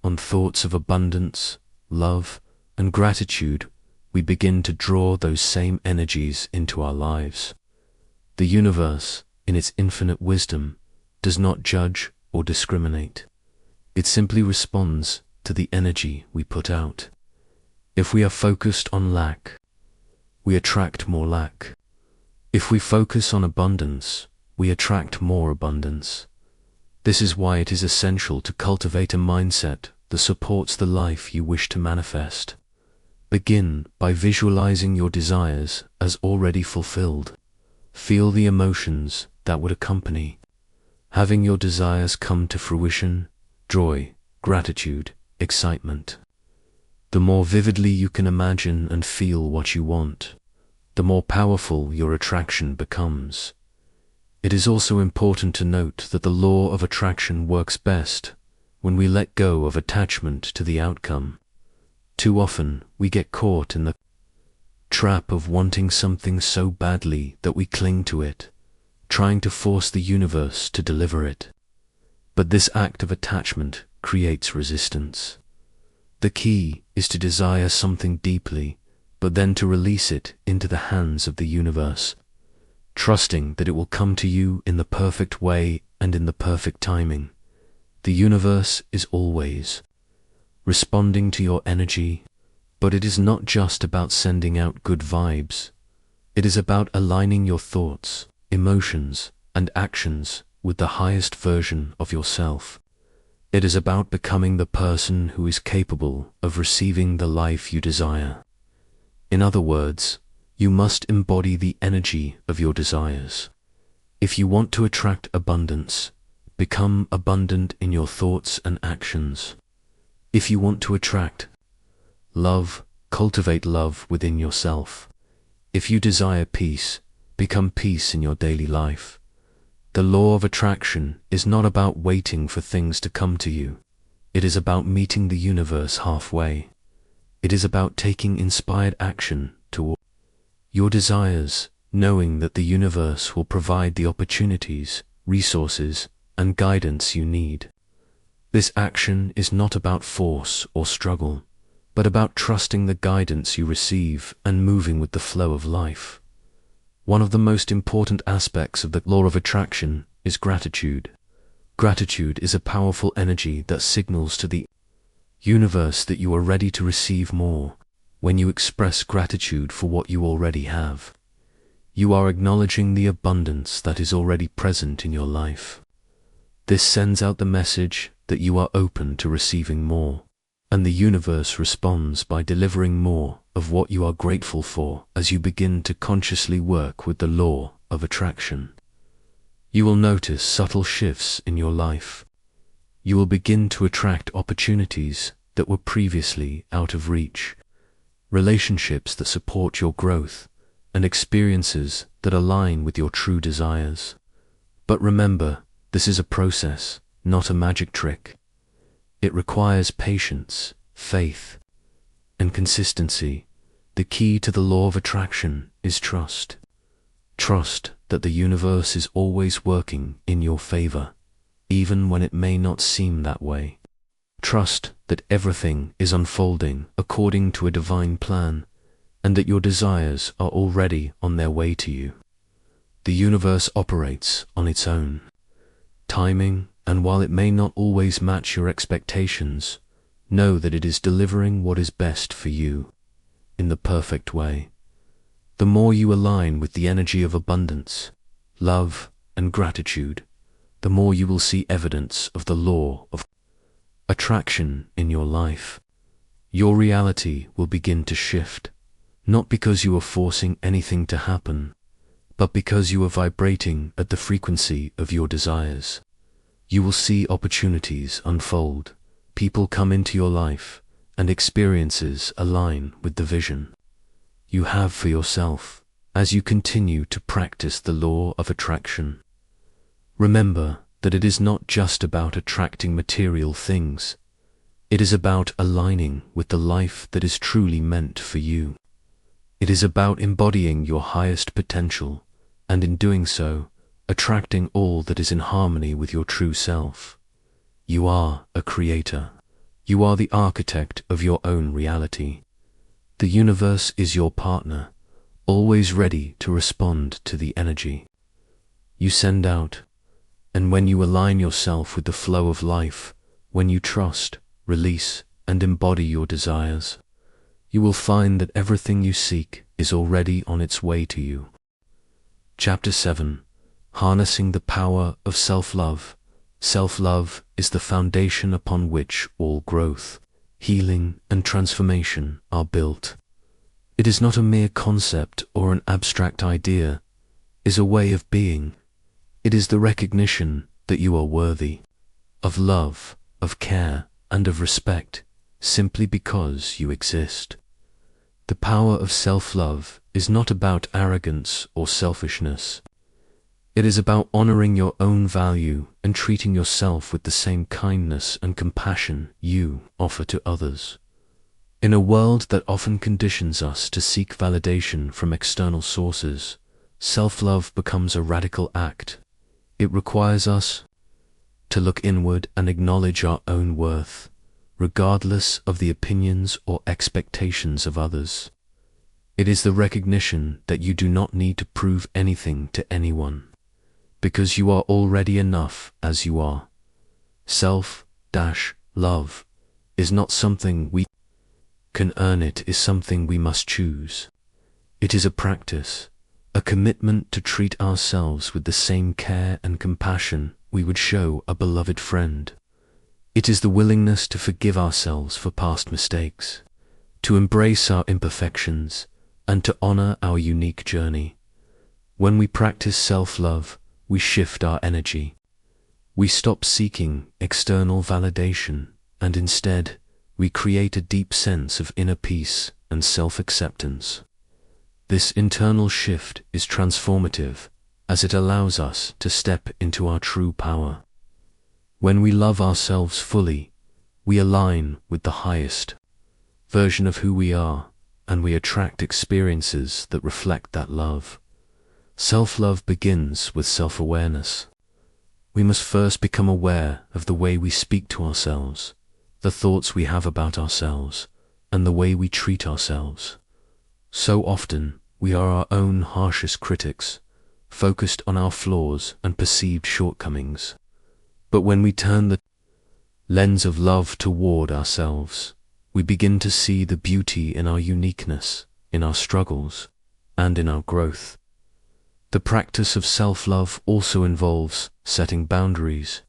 on thoughts of abundance, love, and gratitude, we begin to draw those same energies into our lives. The universe, in its infinite wisdom, does not judge or discriminate. It simply responds to the energy we put out. If we are focused on lack, we attract more lack. If we focus on abundance, we attract more abundance. This is why it is essential to cultivate a mindset that supports the life you wish to manifest. Begin by visualizing your desires as already fulfilled. Feel the emotions that would accompany having your desires come to fruition: joy, gratitude, excitement. The more vividly you can imagine and feel what you want, the more powerful your attraction becomes. It is also important to note that the law of attraction works best when we let go of attachment to the outcome. Too often, we get caught in the trap of wanting something so badly that we cling to it, trying to force the universe to deliver it. But this act of attachment creates resistance. The key is to desire something deeply, but then to release it into the hands of the universe, trusting that it will come to you in the perfect way and in the perfect timing. The universe is always responding to your energy, But it is not just about sending out good vibes. It is about aligning your thoughts, emotions, and actions with the highest version of yourself. It is about becoming the person who is capable of receiving the life you desire. In other words, you must embody the energy of your desires. If you want to attract abundance, become abundant in your thoughts and actions. If you want to attract love, cultivate love within yourself. If you desire peace, become peace in your daily life. The law of attraction is not about waiting for things to come to you. It is about meeting the universe halfway. It is about taking inspired action toward your desires, knowing that the universe will provide the opportunities, resources, and guidance you need. This action is not about force or struggle, but about trusting the guidance you receive and moving with the flow of life. One of the most important aspects of the law of attraction is gratitude. Gratitude is a powerful energy that signals to the universe that you are ready to receive more. When you express gratitude for what you already have, you are acknowledging the abundance that is already present in your life. This sends out the message that you are open to receiving more, and the universe responds by delivering more of what you are grateful for as you begin to consciously work with the law of attraction. You will notice subtle shifts in your life. You will begin to attract opportunities that were previously out of reach, relationships that support your growth, and experiences that align with your true desires. But remember, this is a process, not a magic trick. It requires patience, faith, and consistency. The key to the law of attraction is trust. Trust that the universe is always working in your favor, even when it may not seem that way. Trust that everything is unfolding according to a divine plan, and that your desires are already on their way to you. The universe operates on its own timing, and while it may not always match your expectations, know that it is delivering what is best for you in the perfect way. The more you align with the energy of abundance, love, and gratitude, the more you will see evidence of the law of attraction in your life. Your reality will begin to shift, not because you are forcing anything to happen, but because you are vibrating at the frequency of your desires. You will see opportunities unfold, people come into your life, and experiences align with the vision you have for yourself as you continue to practice the law of attraction. Remember that it is not just about attracting material things. It is about aligning with the life that is truly meant for you. It is about embodying your highest potential, and in doing so, attracting all that is in harmony with your true self. You are a creator. You are the architect of your own reality. The universe is your partner, always ready to respond to the energy you send out. And when you align yourself with the flow of life, when you trust, release, and embody your desires, you will find that everything you seek is already on its way to you. Chapter 7. Harnessing the Power of Self-Love. Self-love is the foundation upon which all growth, healing, and transformation are built. It is not a mere concept or an abstract idea. It is a way of being. It is the recognition that you are worthy of love, of care, and of respect, simply because you exist. The power of self-love is not about arrogance or selfishness. It is about honoring your own value and treating yourself with the same kindness and compassion you offer to others. In a world that often conditions us to seek validation from external sources, self-love becomes a radical act. It requires us to look inward and acknowledge our own worth, regardless of the opinions or expectations of others. It is the recognition that you do not need to prove anything to anyone, because you are already enough as you are. Self-love is not something we can earn it is something we must choose. It is a practice, a commitment to treat ourselves with the same care and compassion we would show a beloved friend. It is the willingness to forgive ourselves for past mistakes, to embrace our imperfections, and to honor our unique journey. When we practice self-love, we shift our energy. We stop seeking external validation, and instead, we create a deep sense of inner peace and self-acceptance. This internal shift is transformative, as it allows us to step into our true power. When we love ourselves fully, we align with the highest version of who we are, and we attract experiences that reflect that love. Self-love begins with self-awareness. We must first become aware of the way we speak to ourselves, the thoughts we have about ourselves, and the way we treat ourselves. So often, we are our own harshest critics, focused on our flaws and perceived shortcomings. But when we turn the lens of love toward ourselves, we begin to see the beauty in our uniqueness, in our struggles, and in our growth. The practice of self-love also involves setting boundaries.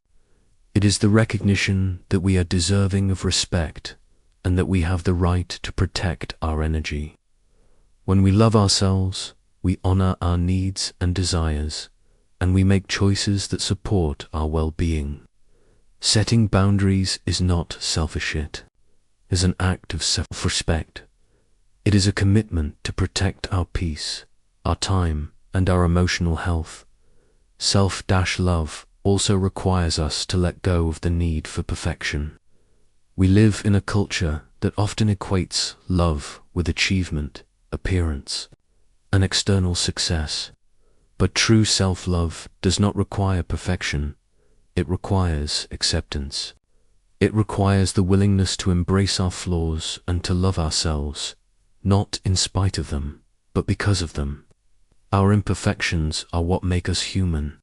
It is the recognition that we are deserving of respect and that we have the right to protect our energy. When we love ourselves, we honor our needs and desires, and we make choices that support our well-being. Setting boundaries is not selfish. It is an act of self-respect. It is a commitment to protect our peace, our time, and our emotional health. Self-love also requires us to let go of the need for perfection. We live in a culture that often equates love with achievement, appearance, and external success. But true self-love does not require perfection. It requires acceptance. It requires the willingness to embrace our flaws and to love ourselves, not in spite of them, but because of them. Our imperfections are what make us human.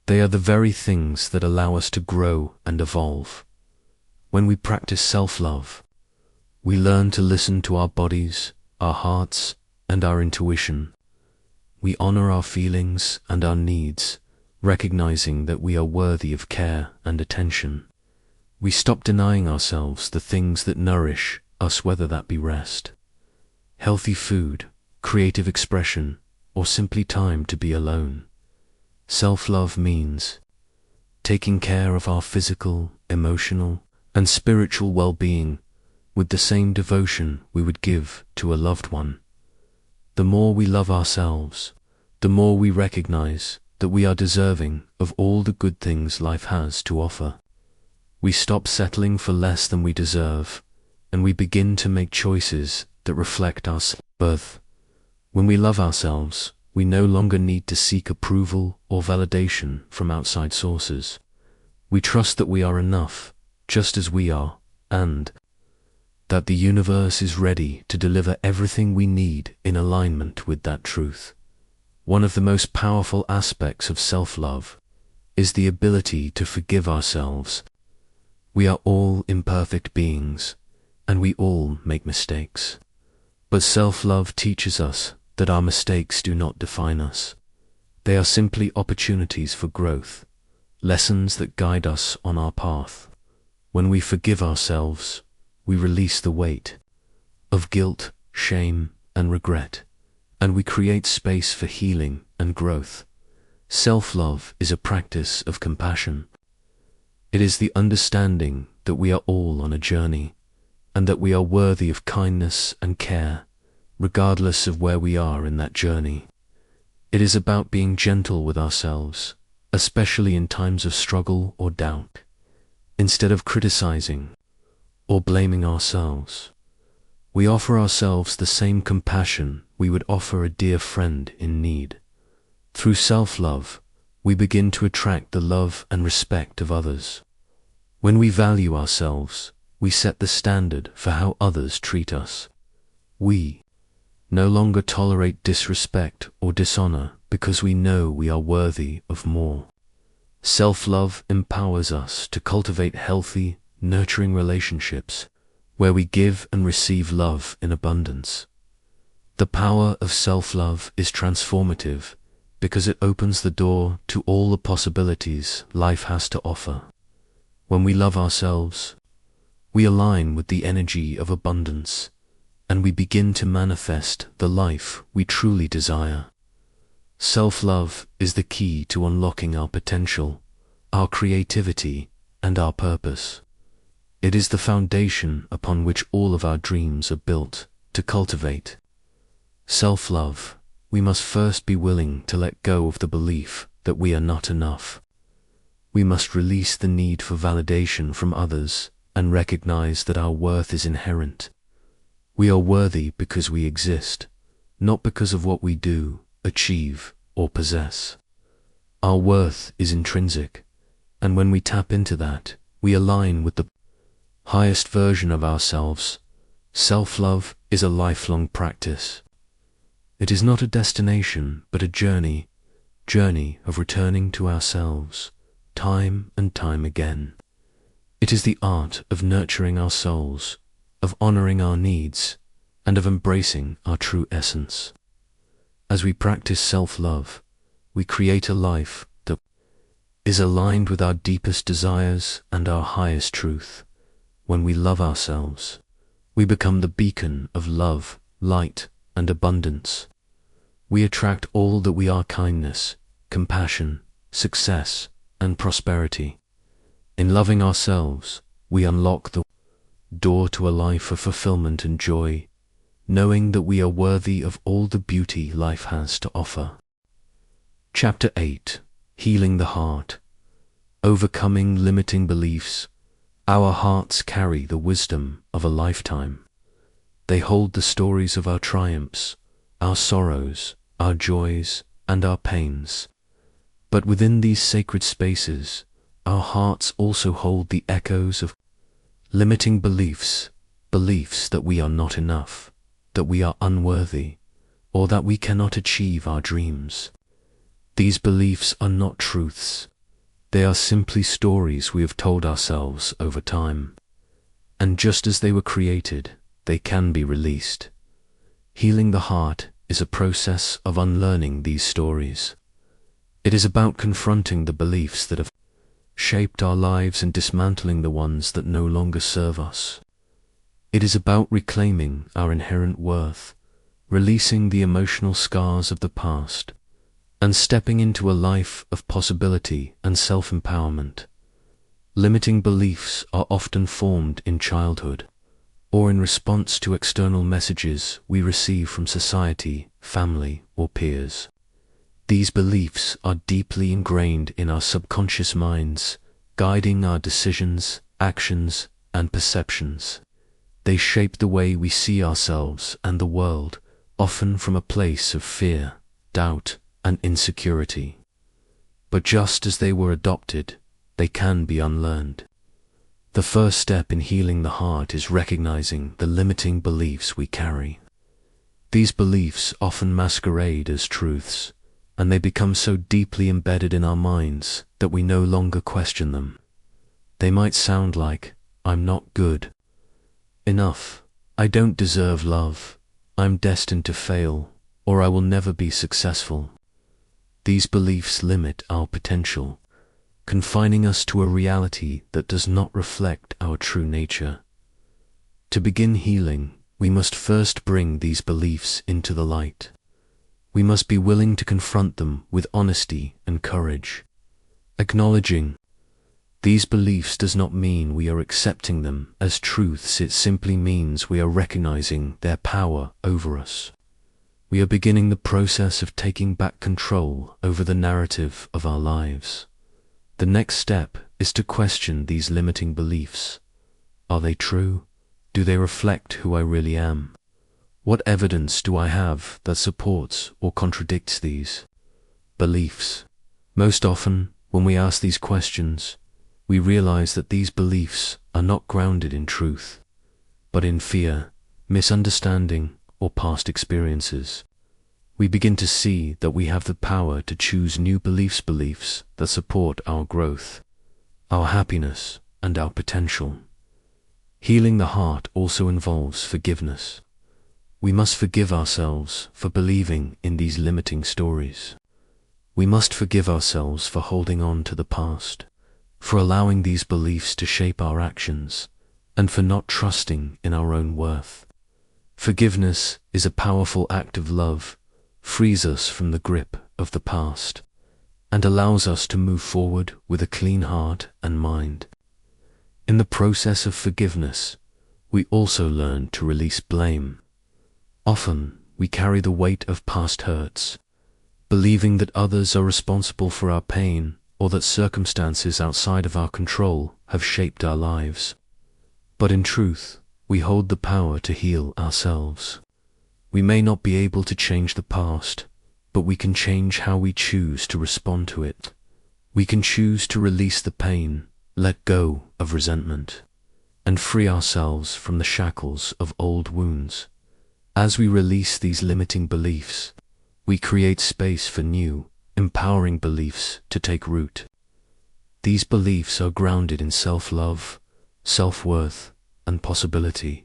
They are the very things that allow us to grow and evolve. When we practice self-love, we learn to listen to our bodies, our hearts, and our intuition. We honor our feelings and our needs, recognizing that we are worthy of care and attention. We stop denying ourselves the things that nourish us, whether that be rest, healthy food, creative expression, or simply time to be alone. Self-love means taking care of our physical, emotional, and spiritual well-being with the same devotion we would give to a loved one. The more we love ourselves, the more we recognize that we are deserving of all the good things life has to offer. We stop settling for less than we deserve, and we begin to make choices that reflect our worth. When we love ourselves, we no longer need to seek approval or validation from outside sources. We trust that we are enough, just as we are, and that the universe is ready to deliver everything we need in alignment with that truth. One of the most powerful aspects of self-love is the ability to forgive ourselves. We are all imperfect beings, and we all make mistakes. But self-love teaches us that our mistakes do not define us. They are simply opportunities for growth, lessons that guide us on our path. When we forgive ourselves, we release the weight of guilt, shame, and regret, and we create space for healing and growth. Self-love is a practice of compassion. It is the understanding that we are all on a journey, and that we are worthy of kindness and care, regardless of where we are in that journey. It is about being gentle with ourselves, especially in times of struggle or doubt. Instead of criticizing or blaming ourselves, we offer ourselves the same compassion we would offer a dear friend in need. Through self-love, we begin to attract the love and respect of others. When we value ourselves, we set the standard for how others treat us. We no longer tolerate disrespect or dishonor because we know we are worthy of more. Self-love empowers us to cultivate healthy, nurturing relationships where we give and receive love in abundance. The power of self-love is transformative because it opens the door to all the possibilities life has to offer. When we love ourselves, we align with the energy of abundance, and we begin to manifest the life we truly desire. Self-love is the key to unlocking our potential, our creativity, and our purpose. It is the foundation upon which all of our dreams are built to cultivate. Self-love, we must first be willing to let go of the belief that we are not enough. We must release the need for validation from others and recognize that our worth is inherent. We are worthy because we exist, not because of what we do, achieve, or possess. Our worth is intrinsic, and when we tap into that, we align with the highest version of ourselves. Self-love is a lifelong practice. It is not a destination, but a journey of returning to ourselves, time and time again. It is the art of nurturing our souls, of honoring our needs, and of embracing our true essence. As we practice self-love, we create a life that is aligned with our deepest desires and our highest truth. When we love ourselves, we become the beacon of love, light, and abundance. We attract all that we are: kindness, compassion, success, and prosperity. In loving ourselves, we unlock the door to a life of fulfillment and joy, knowing that we are worthy of all the beauty life has to offer. Chapter 8: Healing the Heart. Overcoming limiting beliefs. Our hearts carry the wisdom of a lifetime. They hold the stories of our triumphs, our sorrows, our joys, and our pains. But within these sacred spaces, our hearts also hold the echoes of limiting beliefs, beliefs that we are not enough, that we are unworthy, or that we cannot achieve our dreams. These beliefs are not truths. They are simply stories we have told ourselves over time. And just as they were created, they can be released. Healing the heart is a process of unlearning these stories. It is about confronting the beliefs that have shaped our lives and dismantling the ones that no longer serve us. It is about reclaiming our inherent worth, releasing the emotional scars of the past, and stepping into a life of possibility and self-empowerment. Limiting beliefs are often formed in childhood, or in response to external messages we receive from society, family, or peers. These beliefs are deeply ingrained in our subconscious minds, guiding our decisions, actions, and perceptions. They shape the way we see ourselves and the world, often from a place of fear, doubt, and insecurity. But just as they were adopted, they can be unlearned. The first step in healing the heart is recognizing the limiting beliefs we carry. These beliefs often masquerade as truths, and they become so deeply embedded in our minds that we no longer question them. They might sound like, "I'm not good enough, I don't deserve love, I'm destined to fail, or I will never be successful." These beliefs limit our potential, confining us to a reality that does not reflect our true nature. To begin healing, we must first bring these beliefs into the light. We must be willing to confront them with honesty and courage. Acknowledging these beliefs does not mean we are accepting them as truths. It simply means we are recognizing their power over us. We are beginning the process of taking back control over the narrative of our lives. The next step is to question these limiting beliefs. Are they true? Do they reflect who I really am? What evidence do I have that supports or contradicts these beliefs? Most often, when we ask these questions, we realize that these beliefs are not grounded in truth, but in fear, misunderstanding, or past experiences. We begin to see that we have the power to choose new beliefs that support our growth, our happiness, and our potential. Healing the heart also involves forgiveness. We must forgive ourselves for believing in these limiting stories. We must forgive ourselves for holding on to the past, for allowing these beliefs to shape our actions, and for not trusting in our own worth. Forgiveness is a powerful act of love, frees us from the grip of the past, and allows us to move forward with a clean heart and mind. In the process of forgiveness, we also learn to release blame. Often, we carry the weight of past hurts, believing that others are responsible for our pain or that circumstances outside of our control have shaped our lives. But in truth, we hold the power to heal ourselves. We may not be able to change the past, but we can change how we choose to respond to it. We can choose to release the pain, let go of resentment, and free ourselves from the shackles of old wounds. As we release these limiting beliefs, we create space for new, empowering beliefs to take root. These beliefs are grounded in self-love, self-worth, and possibility.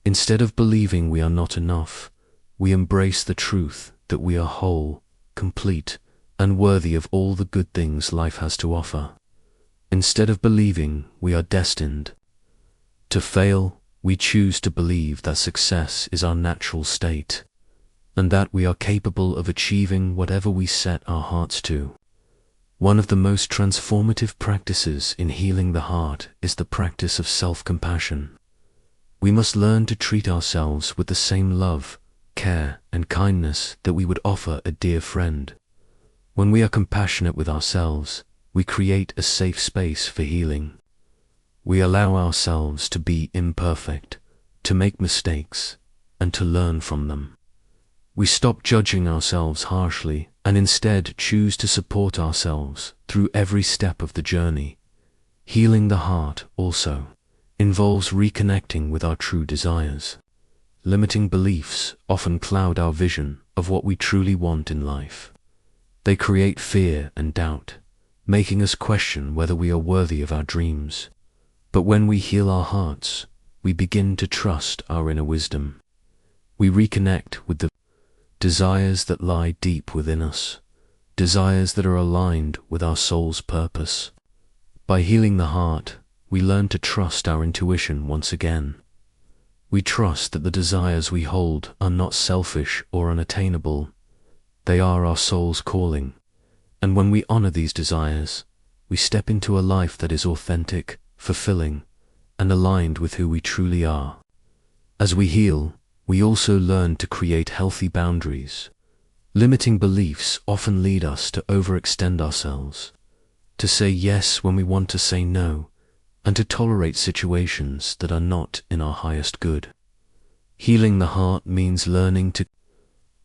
Instead of believing we are not enough, we embrace the truth that we are whole, complete, and worthy of all the good things life has to offer. Instead of believing we are destined to fail, we choose to believe that success is our natural state, and that we are capable of achieving whatever we set our hearts to. One of the most transformative practices in healing the heart is the practice of self-compassion. We must learn to treat ourselves with the same love, care, and kindness that we would offer a dear friend. When we are compassionate with ourselves, we create a safe space for healing. We allow ourselves to be imperfect, to make mistakes, and to learn from them. We stop judging ourselves harshly and instead choose to support ourselves through every step of the journey. Healing the heart also involves reconnecting with our true desires. Limiting beliefs often cloud our vision of what we truly want in life. They create fear and doubt, making us question whether we are worthy of our dreams. But when we heal our hearts, we begin to trust our inner wisdom. We reconnect with the desires that lie deep within us, desires that are aligned with our soul's purpose. By healing the heart, we learn to trust our intuition once again. We trust that the desires we hold are not selfish or unattainable. They are our soul's calling, and when we honor these desires, we step into a life that is authentic, fulfilling, and aligned with who we truly are. As we heal, we also learn to create healthy boundaries. Limiting beliefs often lead us to overextend ourselves, to say yes when we want to say no, and to tolerate situations that are not in our highest good. Healing the heart means learning to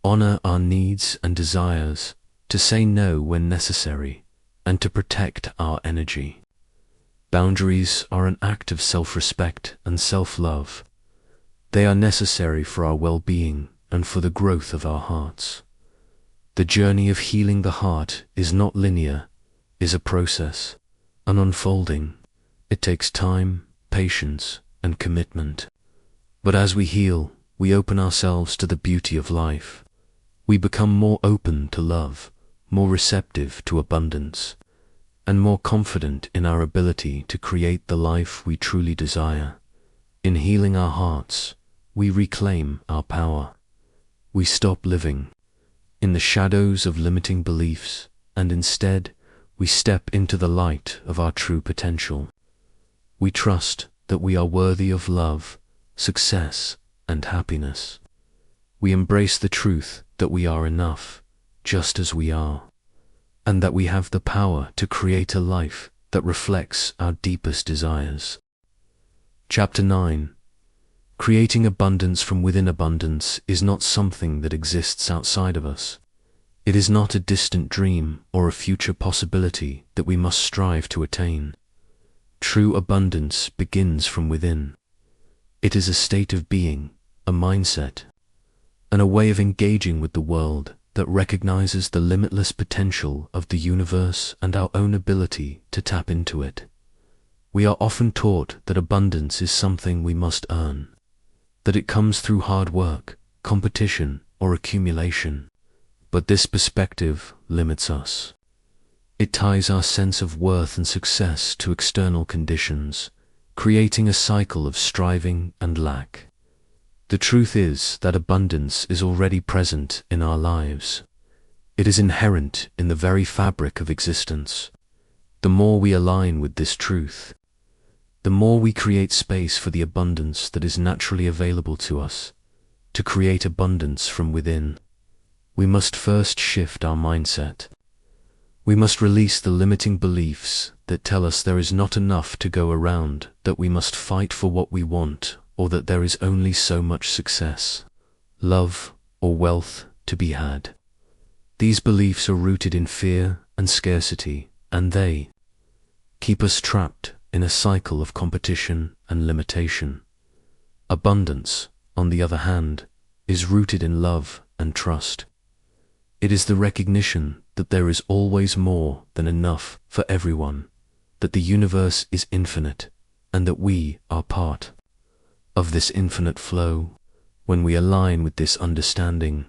honor our needs and desires, to say no when necessary, and to protect our energy. Boundaries are an act of self-respect and self-love. They are necessary for our well-being and for the growth of our hearts. The journey of healing the heart is not linear, is a process, an unfolding. It takes time, patience, and commitment. But as we heal, we open ourselves to the beauty of life. We become more open to love, more receptive to abundance, and more confident in our ability to create the life we truly desire. In healing our hearts, we reclaim our power. We stop living in the shadows of limiting beliefs, and instead, we step into the light of our true potential. We trust that we are worthy of love, success, and happiness. We embrace the truth that we are enough, just as we are, and that we have the power to create a life that reflects our deepest desires. Chapter 9. Creating abundance from within. Abundance is not something that exists outside of us. It is not a distant dream or a future possibility that we must strive to attain. True abundance begins from within. It is a state of being, a mindset, and a way of engaging with the world that recognizes the limitless potential of the universe and our own ability to tap into it. We are often taught that abundance is something we must earn, that it comes through hard work, competition, or accumulation. But this perspective limits us. It ties our sense of worth and success to external conditions, creating a cycle of striving and lack. The truth is that abundance is already present in our lives. It is inherent in the very fabric of existence. The more we align with this truth, the more we create space for the abundance that is naturally available to us. To create abundance from within, we must first shift our mindset. We must release the limiting beliefs that tell us there is not enough to go around, that we must fight for what we want, or that there is only so much success, love, or wealth to be had. These beliefs are rooted in fear and scarcity, and they keep us trapped in a cycle of competition and limitation. Abundance, on the other hand, is rooted in love and trust. It is the recognition that there is always more than enough for everyone, that the universe is infinite, and that we are part of this infinite flow. When we align with this understanding,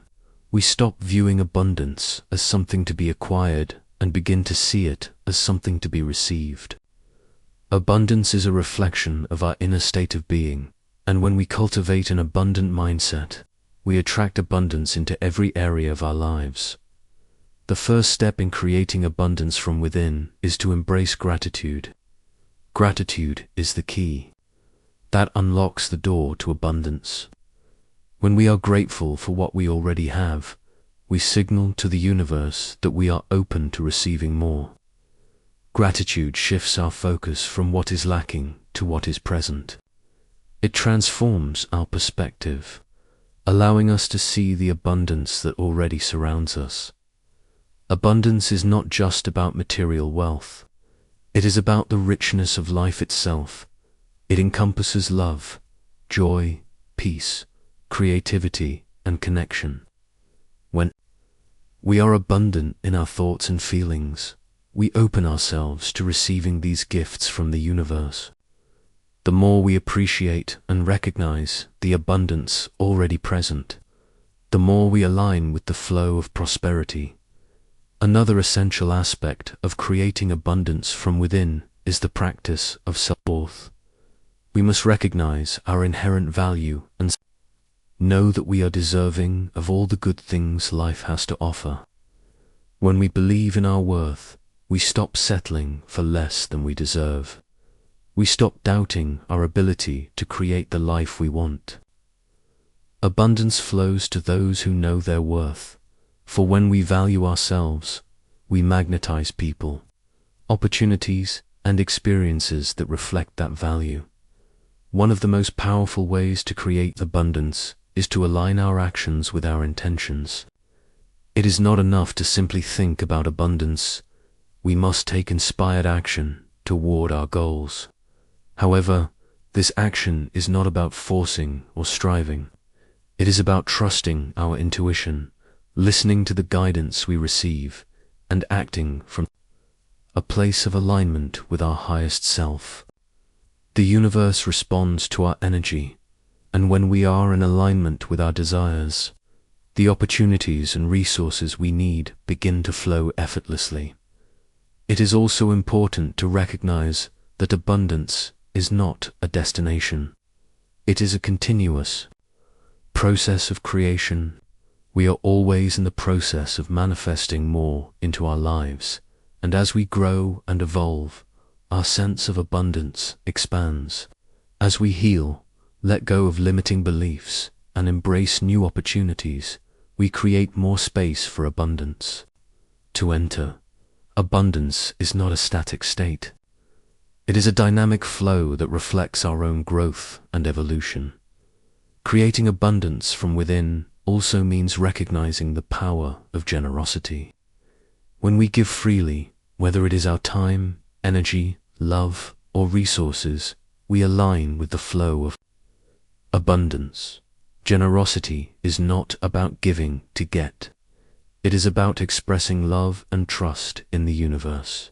we stop viewing abundance as something to be acquired and begin to see it as something to be received. Abundance is a reflection of our inner state of being, and when we cultivate an abundant mindset, we attract abundance into every area of our lives. The first step in creating abundance from within is to embrace gratitude. Gratitude is the key that unlocks the door to abundance. When we are grateful for what we already have, we signal to the universe that we are open to receiving more. Gratitude shifts our focus from what is lacking to what is present. It transforms our perspective, allowing us to see the abundance that already surrounds us. Abundance is not just about material wealth. It is about the richness of life itself. It encompasses love, joy, peace, creativity, and connection. When we are abundant in our thoughts and feelings, we open ourselves to receiving these gifts from the universe. The more we appreciate and recognize the abundance already present, the more we align with the flow of prosperity. Another essential aspect of creating abundance from within is the practice of self-worth. We must recognize our inherent value and know that we are deserving of all the good things life has to offer. When we believe in our worth, we stop settling for less than we deserve. We stop doubting our ability to create the life we want. Abundance flows to those who know their worth, for when we value ourselves, we magnetize people, opportunities, and experiences that reflect that value. One of the most powerful ways to create abundance is to align our actions with our intentions. It is not enough to simply think about abundance. We must take inspired action toward our goals. However, this action is not about forcing or striving. It is about trusting our intuition, listening to the guidance we receive, and acting from a place of alignment with our highest self. The universe responds to our energy, and when we are in alignment with our desires, the opportunities and resources we need begin to flow effortlessly. It is also important to recognize that abundance is not a destination. It is a continuous process of creation. We are always in the process of manifesting more into our lives, and as we grow and evolve, our sense of abundance expands. As we heal, let go of limiting beliefs, and embrace new opportunities, we create more space for abundance to enter. Abundance is not a static state. It is a dynamic flow that reflects our own growth and evolution. Creating abundance from within also means recognizing the power of generosity. When we give freely, whether it is our time, energy, love, or resources, we align with the flow of abundance. Generosity is not about giving to get. It is about expressing love and trust in the universe.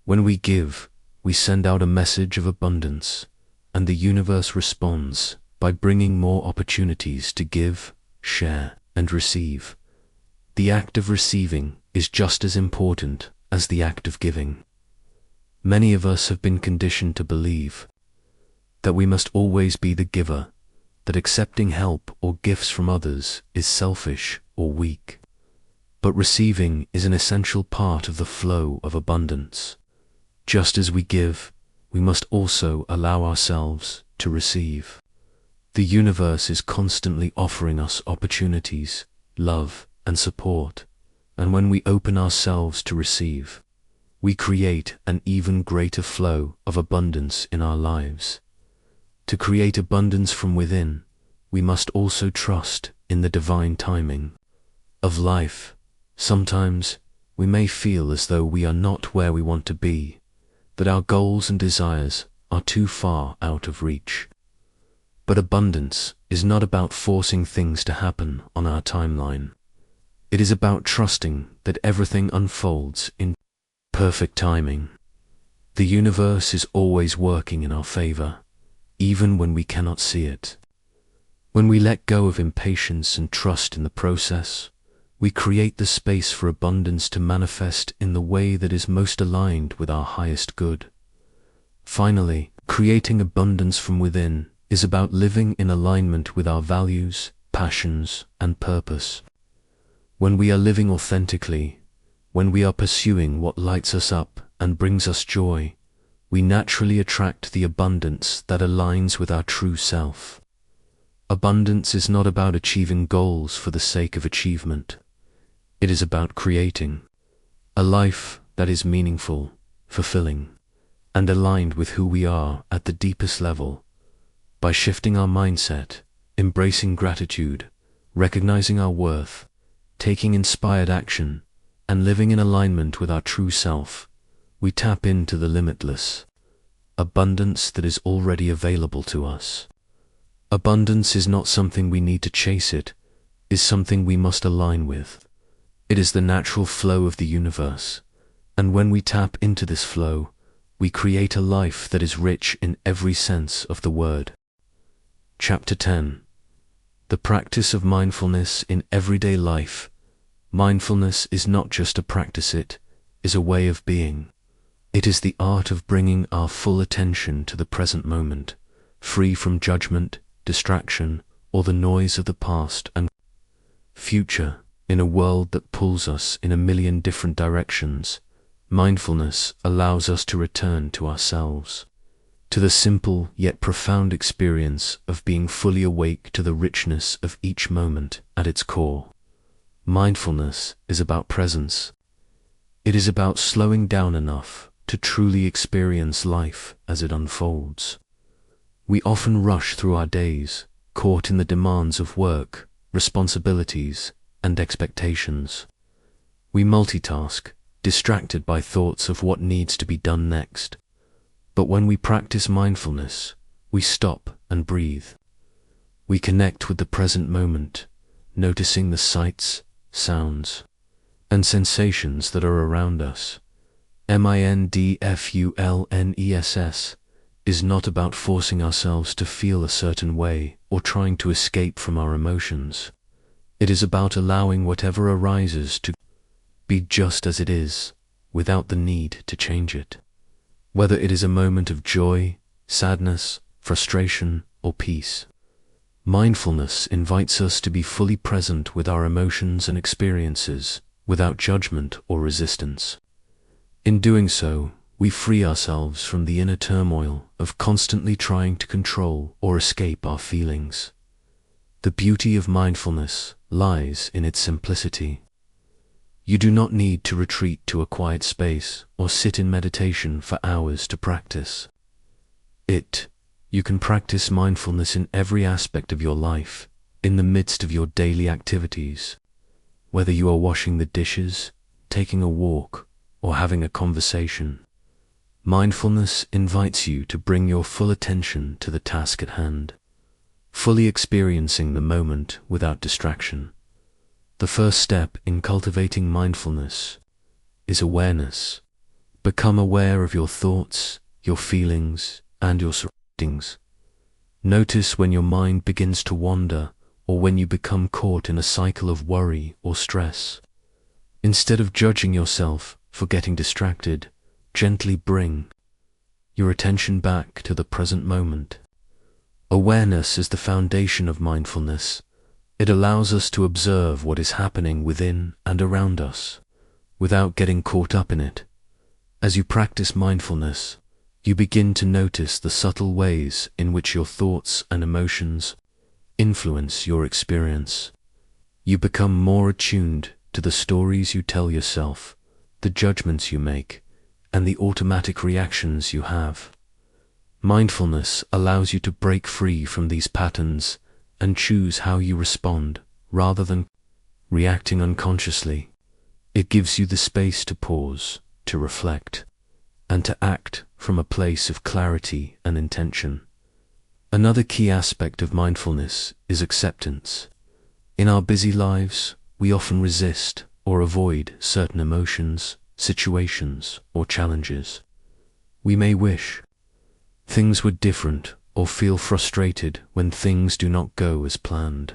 When we give, we send out a message of abundance, and the universe responds by bringing more opportunities to give, share, and receive. The act of receiving is just as important as the act of giving. Many of us have been conditioned to believe that we must always be the giver, that accepting help or gifts from others is selfish or weak. But receiving is an essential part of the flow of abundance. Just as we give, we must also allow ourselves to receive. The universe is constantly offering us opportunities, love, and support, and when we open ourselves to receive, we create an even greater flow of abundance in our lives. To create abundance from within, we must also trust in the divine timing of life. Sometimes we may feel as though we are not where we want to be, that our goals and desires are too far out of reach. But abundance is not about forcing things to happen on our timeline. It is about trusting that everything unfolds in perfect timing. The universe is always working in our favor, even when we cannot see it. When we let go of impatience and trust in the process, we create the space for abundance to manifest in the way that is most aligned with our highest good. Finally, creating abundance from within is about living in alignment with our values, passions, and purpose. When we are living authentically, when we are pursuing what lights us up and brings us joy, we naturally attract the abundance that aligns with our true self. Abundance is not about achieving goals for the sake of achievement. It is about creating a life that is meaningful, fulfilling, and aligned with who we are at the deepest level. By shifting our mindset, embracing gratitude, recognizing our worth, taking inspired action, and living in alignment with our true self, we tap into the limitless abundance that is already available to us. Abundance is not something we need to chase, it is something we must align with. It is the natural flow of the universe, and when we tap into this flow, we create a life that is rich in every sense of the word. Chapter 10. The practice of mindfulness in everyday life. Mindfulness is not just a practice, it is a way of being. It is the art of bringing our full attention to the present moment, free from judgment, distraction, or the noise of the past and future. In a world that pulls us in a million different directions, mindfulness allows us to return to ourselves, to the simple yet profound experience of being fully awake to the richness of each moment at its core. Mindfulness is about presence. It is about slowing down enough to truly experience life as it unfolds. We often rush through our days, caught in the demands of work, responsibilities, and expectations. We multitask, distracted by thoughts of what needs to be done next. But when we practice mindfulness, we stop and breathe. We connect with the present moment, noticing the sights, sounds, and sensations that are around us. Mindfulness is not about forcing ourselves to feel a certain way or trying to escape from our emotions. It is about allowing whatever arises to be just as it is, without the need to change it. Whether it is a moment of joy, sadness, frustration, or peace, mindfulness invites us to be fully present with our emotions and experiences, without judgment or resistance. In doing so, we free ourselves from the inner turmoil of constantly trying to control or escape our feelings. The beauty of mindfulness lies in its simplicity. You do not need to retreat to a quiet space or sit in meditation for hours to practice it. You can practice mindfulness in every aspect of your life, in the midst of your daily activities. Whether you are washing the dishes, taking a walk, or having a conversation, mindfulness invites you to bring your full attention to the task at hand, fully experiencing the moment without distraction. The first step in cultivating mindfulness is awareness. Become aware of your thoughts, your feelings, and your surroundings. Notice when your mind begins to wander or when you become caught in a cycle of worry or stress. Instead of judging yourself for getting distracted, gently bring your attention back to the present moment. Awareness is the foundation of mindfulness. It allows us to observe what is happening within and around us, without getting caught up in it. As you practice mindfulness, you begin to notice the subtle ways in which your thoughts and emotions influence your experience. You become more attuned to the stories you tell yourself, the judgments you make, and the automatic reactions you have. Mindfulness allows you to break free from these patterns and choose how you respond rather than reacting unconsciously. It gives you the space to pause, to reflect, and to act from a place of clarity and intention. Another key aspect of mindfulness is acceptance. In our busy lives, we often resist or avoid certain emotions, situations, or challenges. We may wish things were different or feel frustrated when things do not go as planned.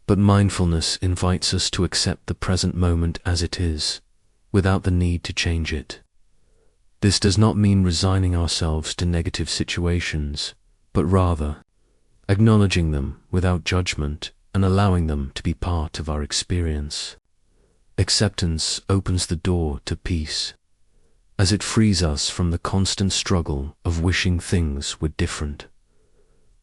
But mindfulness invites us to accept the present moment as it is, without the need to change it. This does not mean resigning ourselves to negative situations, but rather acknowledging them without judgment and allowing them to be part of our experience. Acceptance opens the door to peace, as it frees us from the constant struggle of wishing things were different.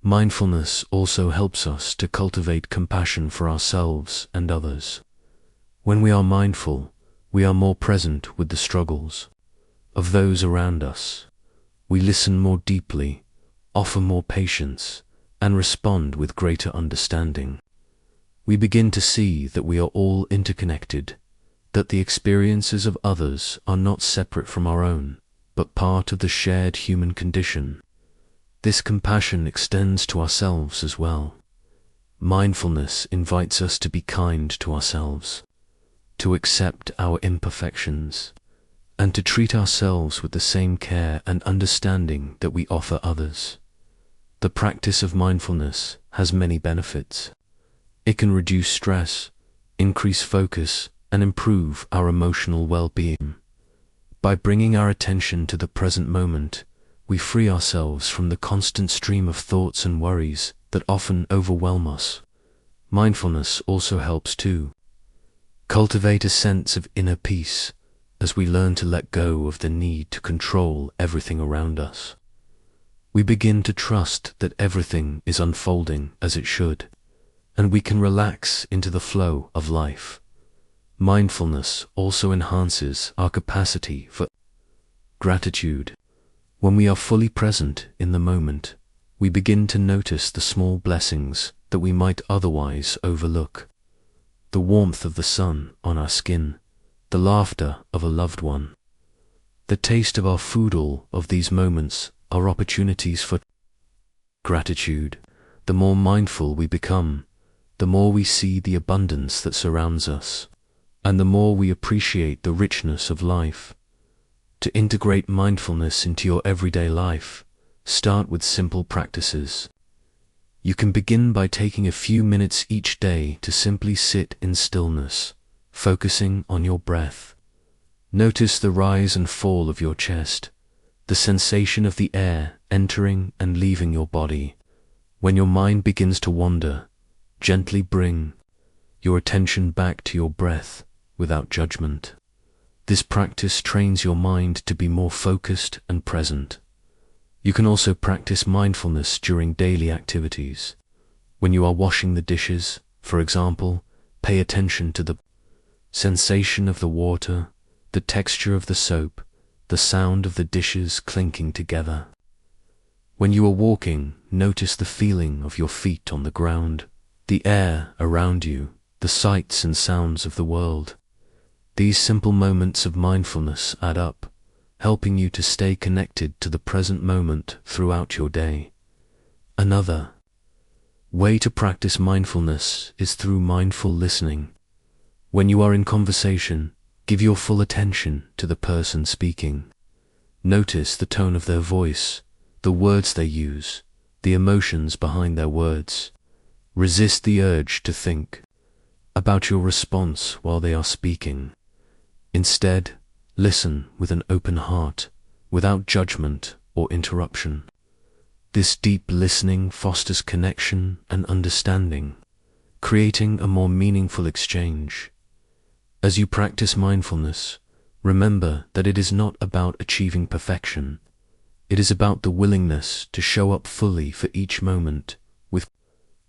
Mindfulness also helps us to cultivate compassion for ourselves and others. When we are mindful, we are more present with the struggles of those around us. We listen more deeply, offer more patience, and respond with greater understanding. We begin to see that we are all interconnected, that the experiences of others are not separate from our own, but part of the shared human condition. This compassion extends to ourselves as well. Mindfulness invites us to be kind to ourselves, to accept our imperfections, and to treat ourselves with the same care and understanding that we offer others. The practice of mindfulness has many benefits. It can reduce stress, increase focus, and improve our emotional well-being. By bringing our attention to the present moment, we free ourselves from the constant stream of thoughts and worries that often overwhelm us. Mindfulness also helps to cultivate a sense of inner peace as we learn to let go of the need to control everything around us. We begin to trust that everything is unfolding as it should, and we can relax into the flow of life. Mindfulness also enhances our capacity for gratitude. When we are fully present in the moment, we begin to notice the small blessings that we might otherwise overlook. The warmth of the sun on our skin, the laughter of a loved one, the taste of our food. All of these moments are opportunities for gratitude. The more mindful we become, the more we see the abundance that surrounds us, and the more we appreciate the richness of life. To integrate mindfulness into your everyday life, start with simple practices. You can begin by taking a few minutes each day to simply sit in stillness, focusing on your breath. Notice the rise and fall of your chest, the sensation of the air entering and leaving your body. When your mind begins to wander, gently bring your attention back to your breath without judgment. This practice trains your mind to be more focused and present. You can also practice mindfulness during daily activities. When you are washing the dishes, for example, pay attention to the sensation of the water, the texture of the soap, the sound of the dishes clinking together. When you are walking, notice the feeling of your feet on the ground, the air around you, the sights and sounds of the world. These simple moments of mindfulness add up, helping you to stay connected to the present moment throughout your day. Another way to practice mindfulness is through mindful listening. When you are in conversation, give your full attention to the person speaking. Notice the tone of their voice, the words they use, the emotions behind their words. Resist the urge to think about your response while they are speaking. Instead, listen with an open heart, without judgment or interruption. This deep listening fosters connection and understanding, creating a more meaningful exchange. As you practice mindfulness, remember that it is not about achieving perfection. It is about the willingness to show up fully for each moment with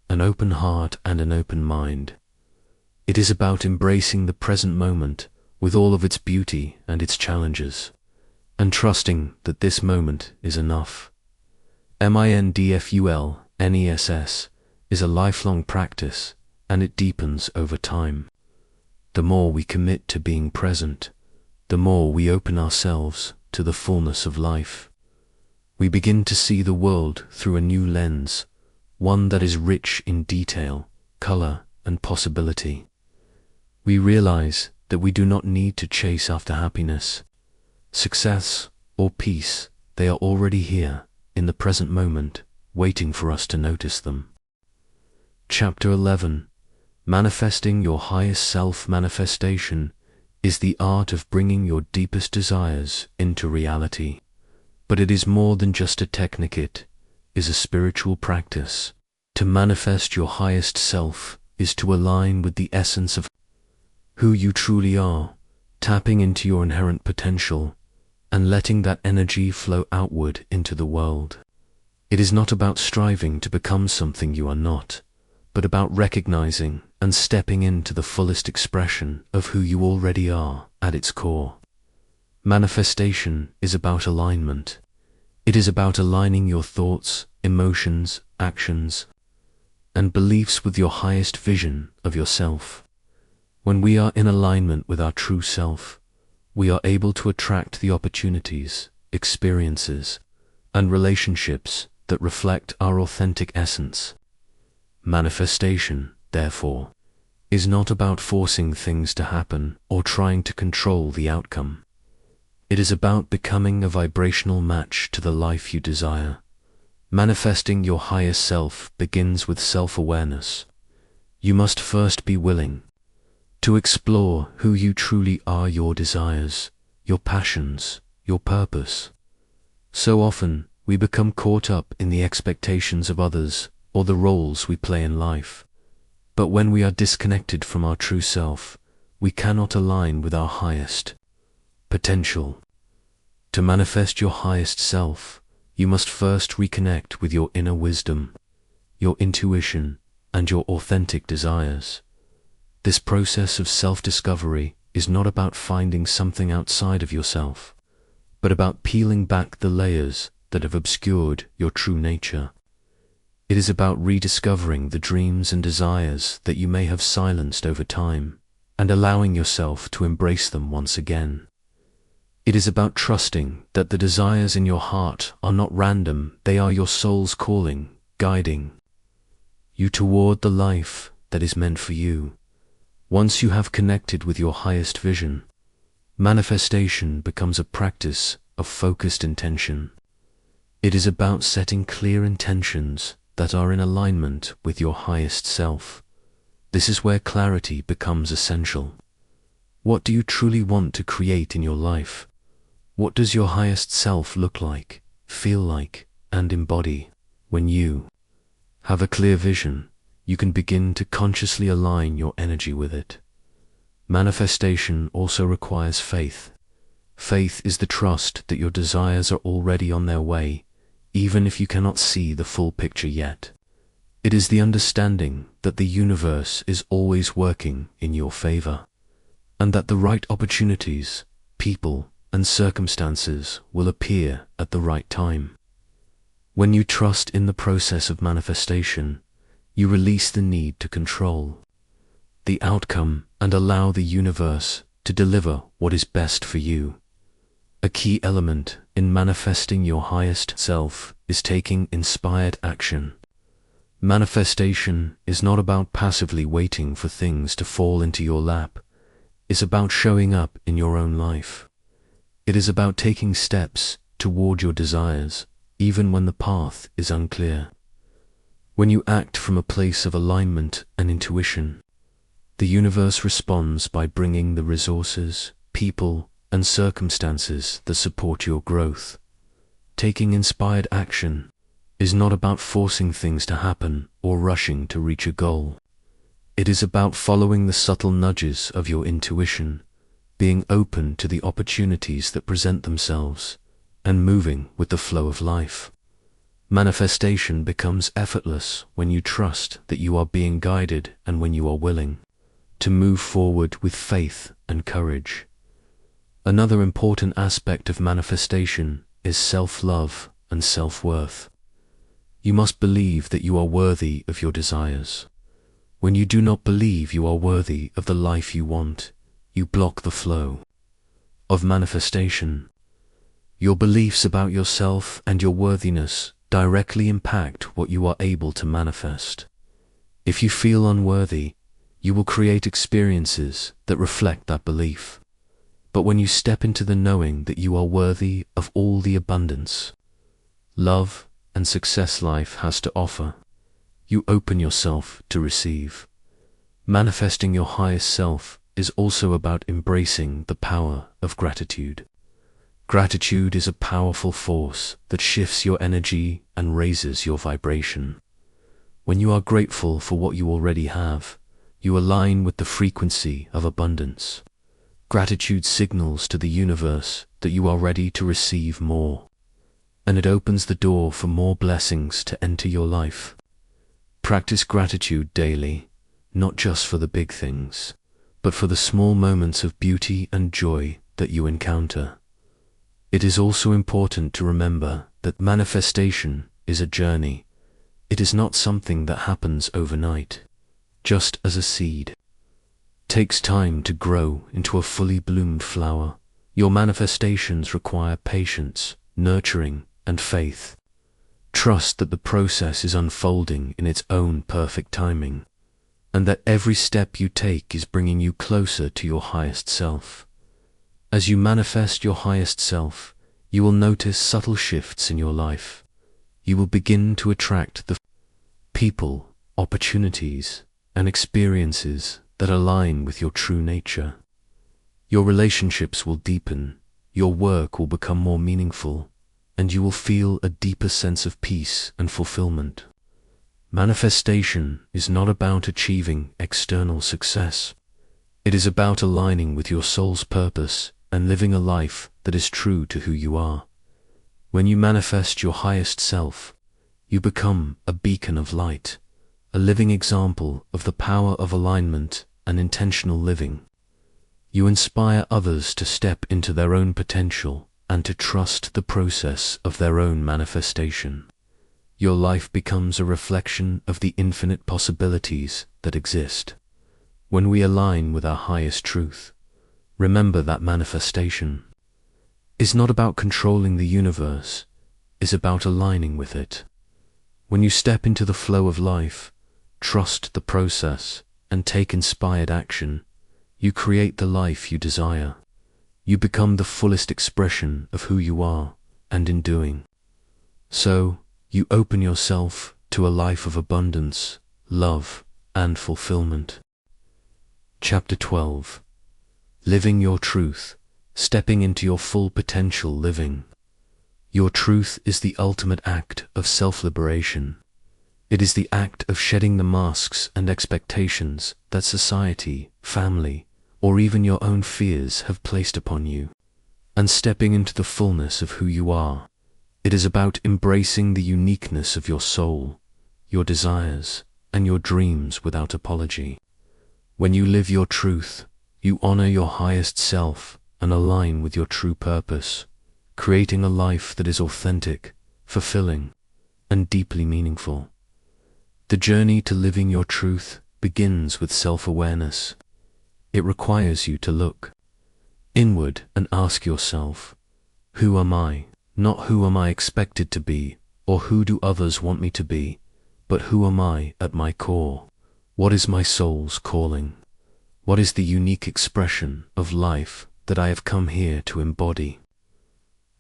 an open heart and an open mind. It is about embracing the present moment with all of its beauty and its challenges, and trusting that this moment is enough. Mindfulness is a lifelong practice, and it deepens over time. The more we commit to being present, the more we open ourselves to the fullness of life. We begin to see the world through a new lens, one that is rich in detail, color, and possibility. We realize that we do not need to chase after happiness, success, or peace. They are already here, in the present moment, waiting for us to notice them. Chapter 11. Manifesting your highest self. Manifestation is the art of bringing your deepest desires into reality. But it is more than just a technique, it is a spiritual practice. To manifest your highest self is to align with the essence of who you truly are, tapping into your inherent potential, and letting that energy flow outward into the world. It is not about striving to become something you are not, but about recognizing and stepping into the fullest expression of who you already are at its core. Manifestation is about alignment. It is about aligning your thoughts, emotions, actions, and beliefs with your highest vision of yourself. When we are in alignment with our true self, we are able to attract the opportunities, experiences, and relationships that reflect our authentic essence. Manifestation, therefore, is not about forcing things to happen or trying to control the outcome. It is about becoming a vibrational match to the life you desire. Manifesting your highest self begins with self-awareness. You must first be willing to explore who you truly are, your desires, your passions, your purpose. So often, we become caught up in the expectations of others or the roles we play in life. But when we are disconnected from our true self, we cannot align with our highest potential. To manifest your highest self, you must first reconnect with your inner wisdom, your intuition, and your authentic desires. This process of self-discovery is not about finding something outside of yourself, but about peeling back the layers that have obscured your true nature. It is about rediscovering the dreams and desires that you may have silenced over time, and allowing yourself to embrace them once again. It is about trusting that the desires in your heart are not random, they are your soul's calling, guiding you toward the life that is meant for you. Once you have connected with your highest vision, manifestation becomes a practice of focused intention. It is about setting clear intentions that are in alignment with your highest self. This is where clarity becomes essential. What do you truly want to create in your life? What does your highest self look like, feel like, and embody? When you have a clear vision, you can begin to consciously align your energy with it. Manifestation also requires faith. Faith is the trust that your desires are already on their way, even if you cannot see the full picture yet. It is the understanding that the universe is always working in your favor, and that the right opportunities, people, and circumstances will appear at the right time. When you trust in the process of manifestation, you release the need to control the outcome and allow the universe to deliver what is best for you. A key element in manifesting your highest self is taking inspired action. Manifestation is not about passively waiting for things to fall into your lap. It's about showing up in your own life. It is about taking steps toward your desires, even when the path is unclear. When you act from a place of alignment and intuition, the universe responds by bringing the resources, people, and circumstances that support your growth. Taking inspired action is not about forcing things to happen or rushing to reach a goal. It is about following the subtle nudges of your intuition, being open to the opportunities that present themselves, and moving with the flow of life. Manifestation becomes effortless when you trust that you are being guided and when you are willing to move forward with faith and courage. Another important aspect of manifestation is self-love and self-worth. You must believe that you are worthy of your desires. When you do not believe you are worthy of the life you want, you block the flow of manifestation. Your beliefs about yourself and your worthiness directly impact what you are able to manifest. If you feel unworthy, you will create experiences that reflect that belief. But when you step into the knowing that you are worthy of all the abundance, love, and success life has to offer, you open yourself to receive. Manifesting your highest self is also about embracing the power of gratitude. Gratitude is a powerful force that shifts your energy and raises your vibration. When you are grateful for what you already have, you align with the frequency of abundance. Gratitude signals to the universe that you are ready to receive more, and it opens the door for more blessings to enter your life. Practice gratitude daily, not just for the big things, but for the small moments of beauty and joy that you encounter. It is also important to remember that manifestation is a journey. It is not something that happens overnight. Just as a seed takes time to grow into a fully bloomed flower, your manifestations require patience, nurturing, and faith. Trust that the process is unfolding in its own perfect timing, and that every step you take is bringing you closer to your highest self. As you manifest your highest self, you will notice subtle shifts in your life. You will begin to attract the people, opportunities, and experiences that align with your true nature. Your relationships will deepen, your work will become more meaningful, and you will feel a deeper sense of peace and fulfillment. Manifestation is not about achieving external success. It is about aligning with your soul's purpose and living a life that is true to who you are. When you manifest your highest self, you become a beacon of light, a living example of the power of alignment and intentional living. You inspire others to step into their own potential and to trust the process of their own manifestation. Your life becomes a reflection of the infinite possibilities that exist. When we align with our highest truth, remember that manifestation is not about controlling the universe, it's about aligning with it. When you step into the flow of life, trust the process, and take inspired action, you create the life you desire. You become the fullest expression of who you are, and in doing so, you open yourself to a life of abundance, love, and fulfillment. Chapter 12. Living your truth, stepping into your full potential living. Your truth is the ultimate act of self-liberation. It is the act of shedding the masks and expectations that society, family, or even your own fears have placed upon you, and stepping into the fullness of who you are. It is about embracing the uniqueness of your soul, your desires, and your dreams without apology. When you live your truth, you honor your highest self and align with your true purpose, creating a life that is authentic, fulfilling, and deeply meaningful. The journey to living your truth begins with self-awareness. It requires you to look inward and ask yourself, who am I? Not who am I expected to be, or who do others want me to be, but who am I at my core? What is my soul's calling? What is the unique expression of life that I have come here to embody?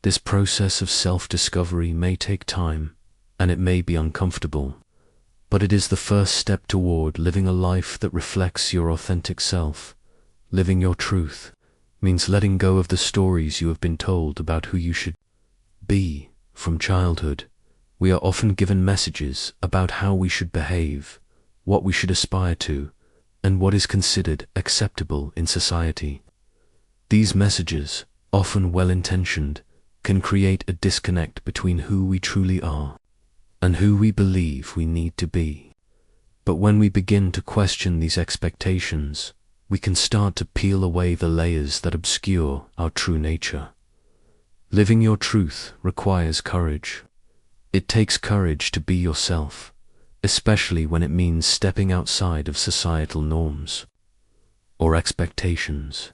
This process of self-discovery may take time, and it may be uncomfortable, but it is the first step toward living a life that reflects your authentic self. Living your truth means letting go of the stories you have been told about who you should be. From childhood, we are often given messages about how we should behave, what we should aspire to, and what is considered acceptable in society. These messages, often well-intentioned, can create a disconnect between who we truly are and who we believe we need to be. But when we begin to question these expectations, we can start to peel away the layers that obscure our true nature. Living your truth requires courage. It takes courage to be yourself, especially when it means stepping outside of societal norms or expectations.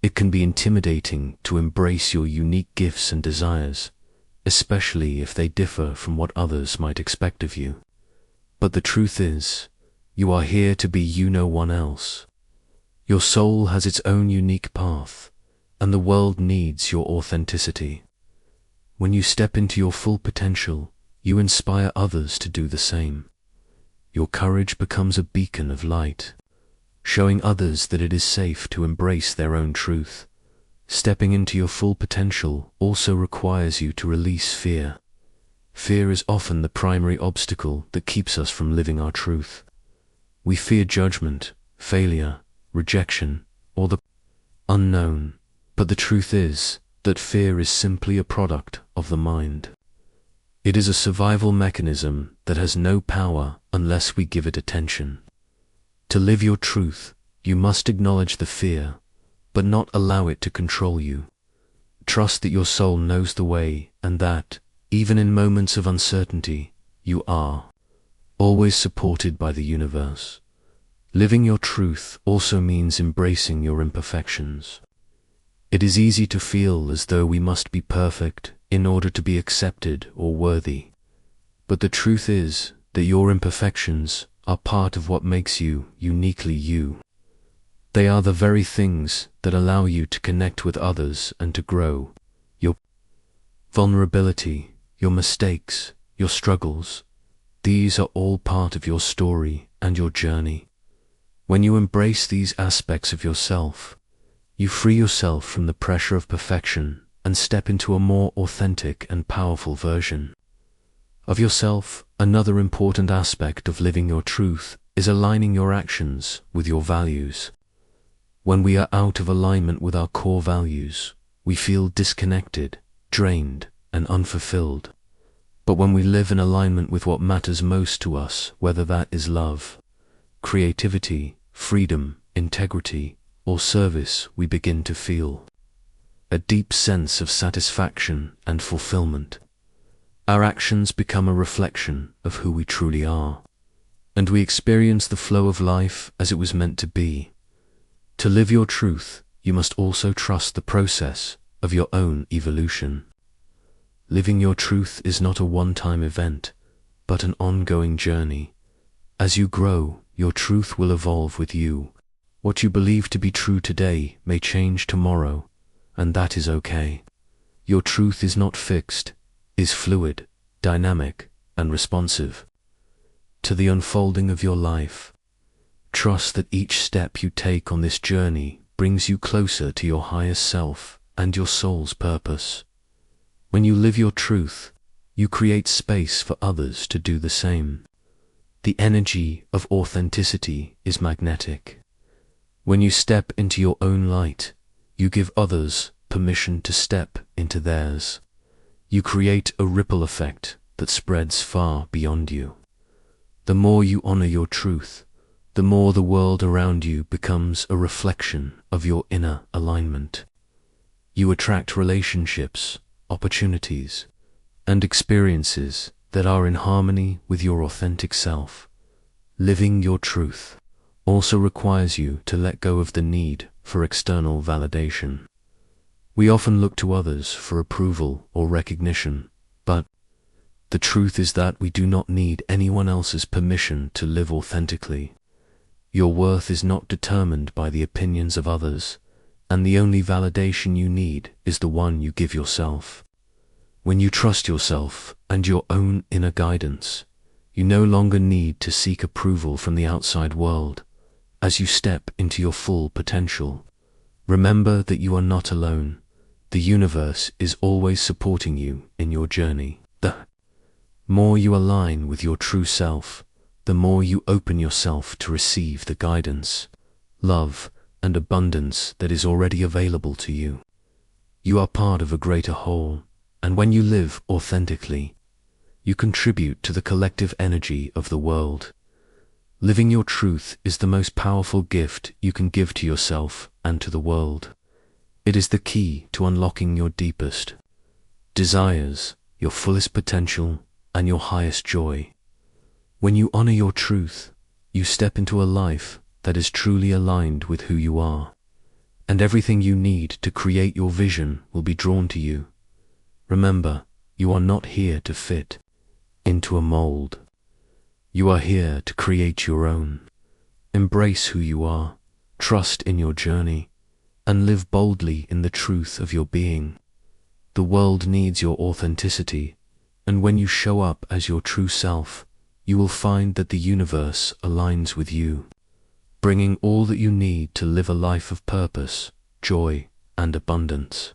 It can be intimidating to embrace your unique gifts and desires, especially if they differ from what others might expect of you. But the truth is, you are here to be no one else. Your soul has its own unique path, and the world needs your authenticity. When you step into your full potential, you inspire others to do the same. Your courage becomes a beacon of light, showing others that it is safe to embrace their own truth. Stepping into your full potential also requires you to release fear. Fear is often the primary obstacle that keeps us from living our truth. We fear judgment, failure, rejection, or the unknown, but the truth is that fear is simply a product of the mind. It is a survival mechanism that has no power unless we give it attention. To live your truth, you must acknowledge the fear, but not allow it to control you. Trust that your soul knows the way and that, even in moments of uncertainty, you are always supported by the universe. Living your truth also means embracing your imperfections. It is easy to feel as though we must be perfect in order to be accepted or worthy. But the truth is that your imperfections are part of what makes you uniquely you. They are the very things that allow you to connect with others and to grow. Your vulnerability, your mistakes, your struggles, these are all part of your story and your journey. When you embrace these aspects of yourself, you free yourself from the pressure of perfection and step into a more authentic and powerful version of yourself. Another important aspect of living your truth is aligning your actions with your values. When we are out of alignment with our core values, we feel disconnected, drained, and unfulfilled. But when we live in alignment with what matters most to us, whether that is love, creativity, freedom, integrity, or service, we begin to feel a deep sense of satisfaction and fulfillment. Our actions become a reflection of who we truly are, and we experience the flow of life as it was meant to be. To live your truth, you must also trust the process of your own evolution. Living your truth is not a one-time event, but an ongoing journey. As you grow, your truth will evolve with you. What you believe to be true today may change tomorrow, and that is okay. Your truth is not fixed, is fluid, dynamic, and responsive to the unfolding of your life. Trust that each step you take on this journey brings you closer to your highest self and your soul's purpose. When you live your truth, you create space for others to do the same. The energy of authenticity is magnetic. When you step into your own light, you give others permission to step into theirs. You create a ripple effect that spreads far beyond you. The more you honor your truth, the more the world around you becomes a reflection of your inner alignment. You attract relationships, opportunities, and experiences that are in harmony with your authentic self. Living your truth also requires you to let go of the need for external validation. We often look to others for approval or recognition, but the truth is that we do not need anyone else's permission to live authentically. Your worth is not determined by the opinions of others, and the only validation you need is the one you give yourself. When you trust yourself and your own inner guidance, you no longer need to seek approval from the outside world. As you step into your full potential, remember that you are not alone. The universe is always supporting you in your journey. The more you align with your true self, the more you open yourself to receive the guidance, love, and abundance that is already available to you. You are part of a greater whole, and when you live authentically, you contribute to the collective energy of the world. Living your truth is the most powerful gift you can give to yourself and to the world. It is the key to unlocking your deepest desires, your fullest potential, and your highest joy. When you honor your truth, you step into a life that is truly aligned with who you are, and everything you need to create your vision will be drawn to you. Remember, you are not here to fit into a mold. You are here to create your own. Embrace who you are, trust in your journey, and live boldly in the truth of your being. The world needs your authenticity, and when you show up as your true self, you will find that the universe aligns with you, bringing all that you need to live a life of purpose, joy, and abundance.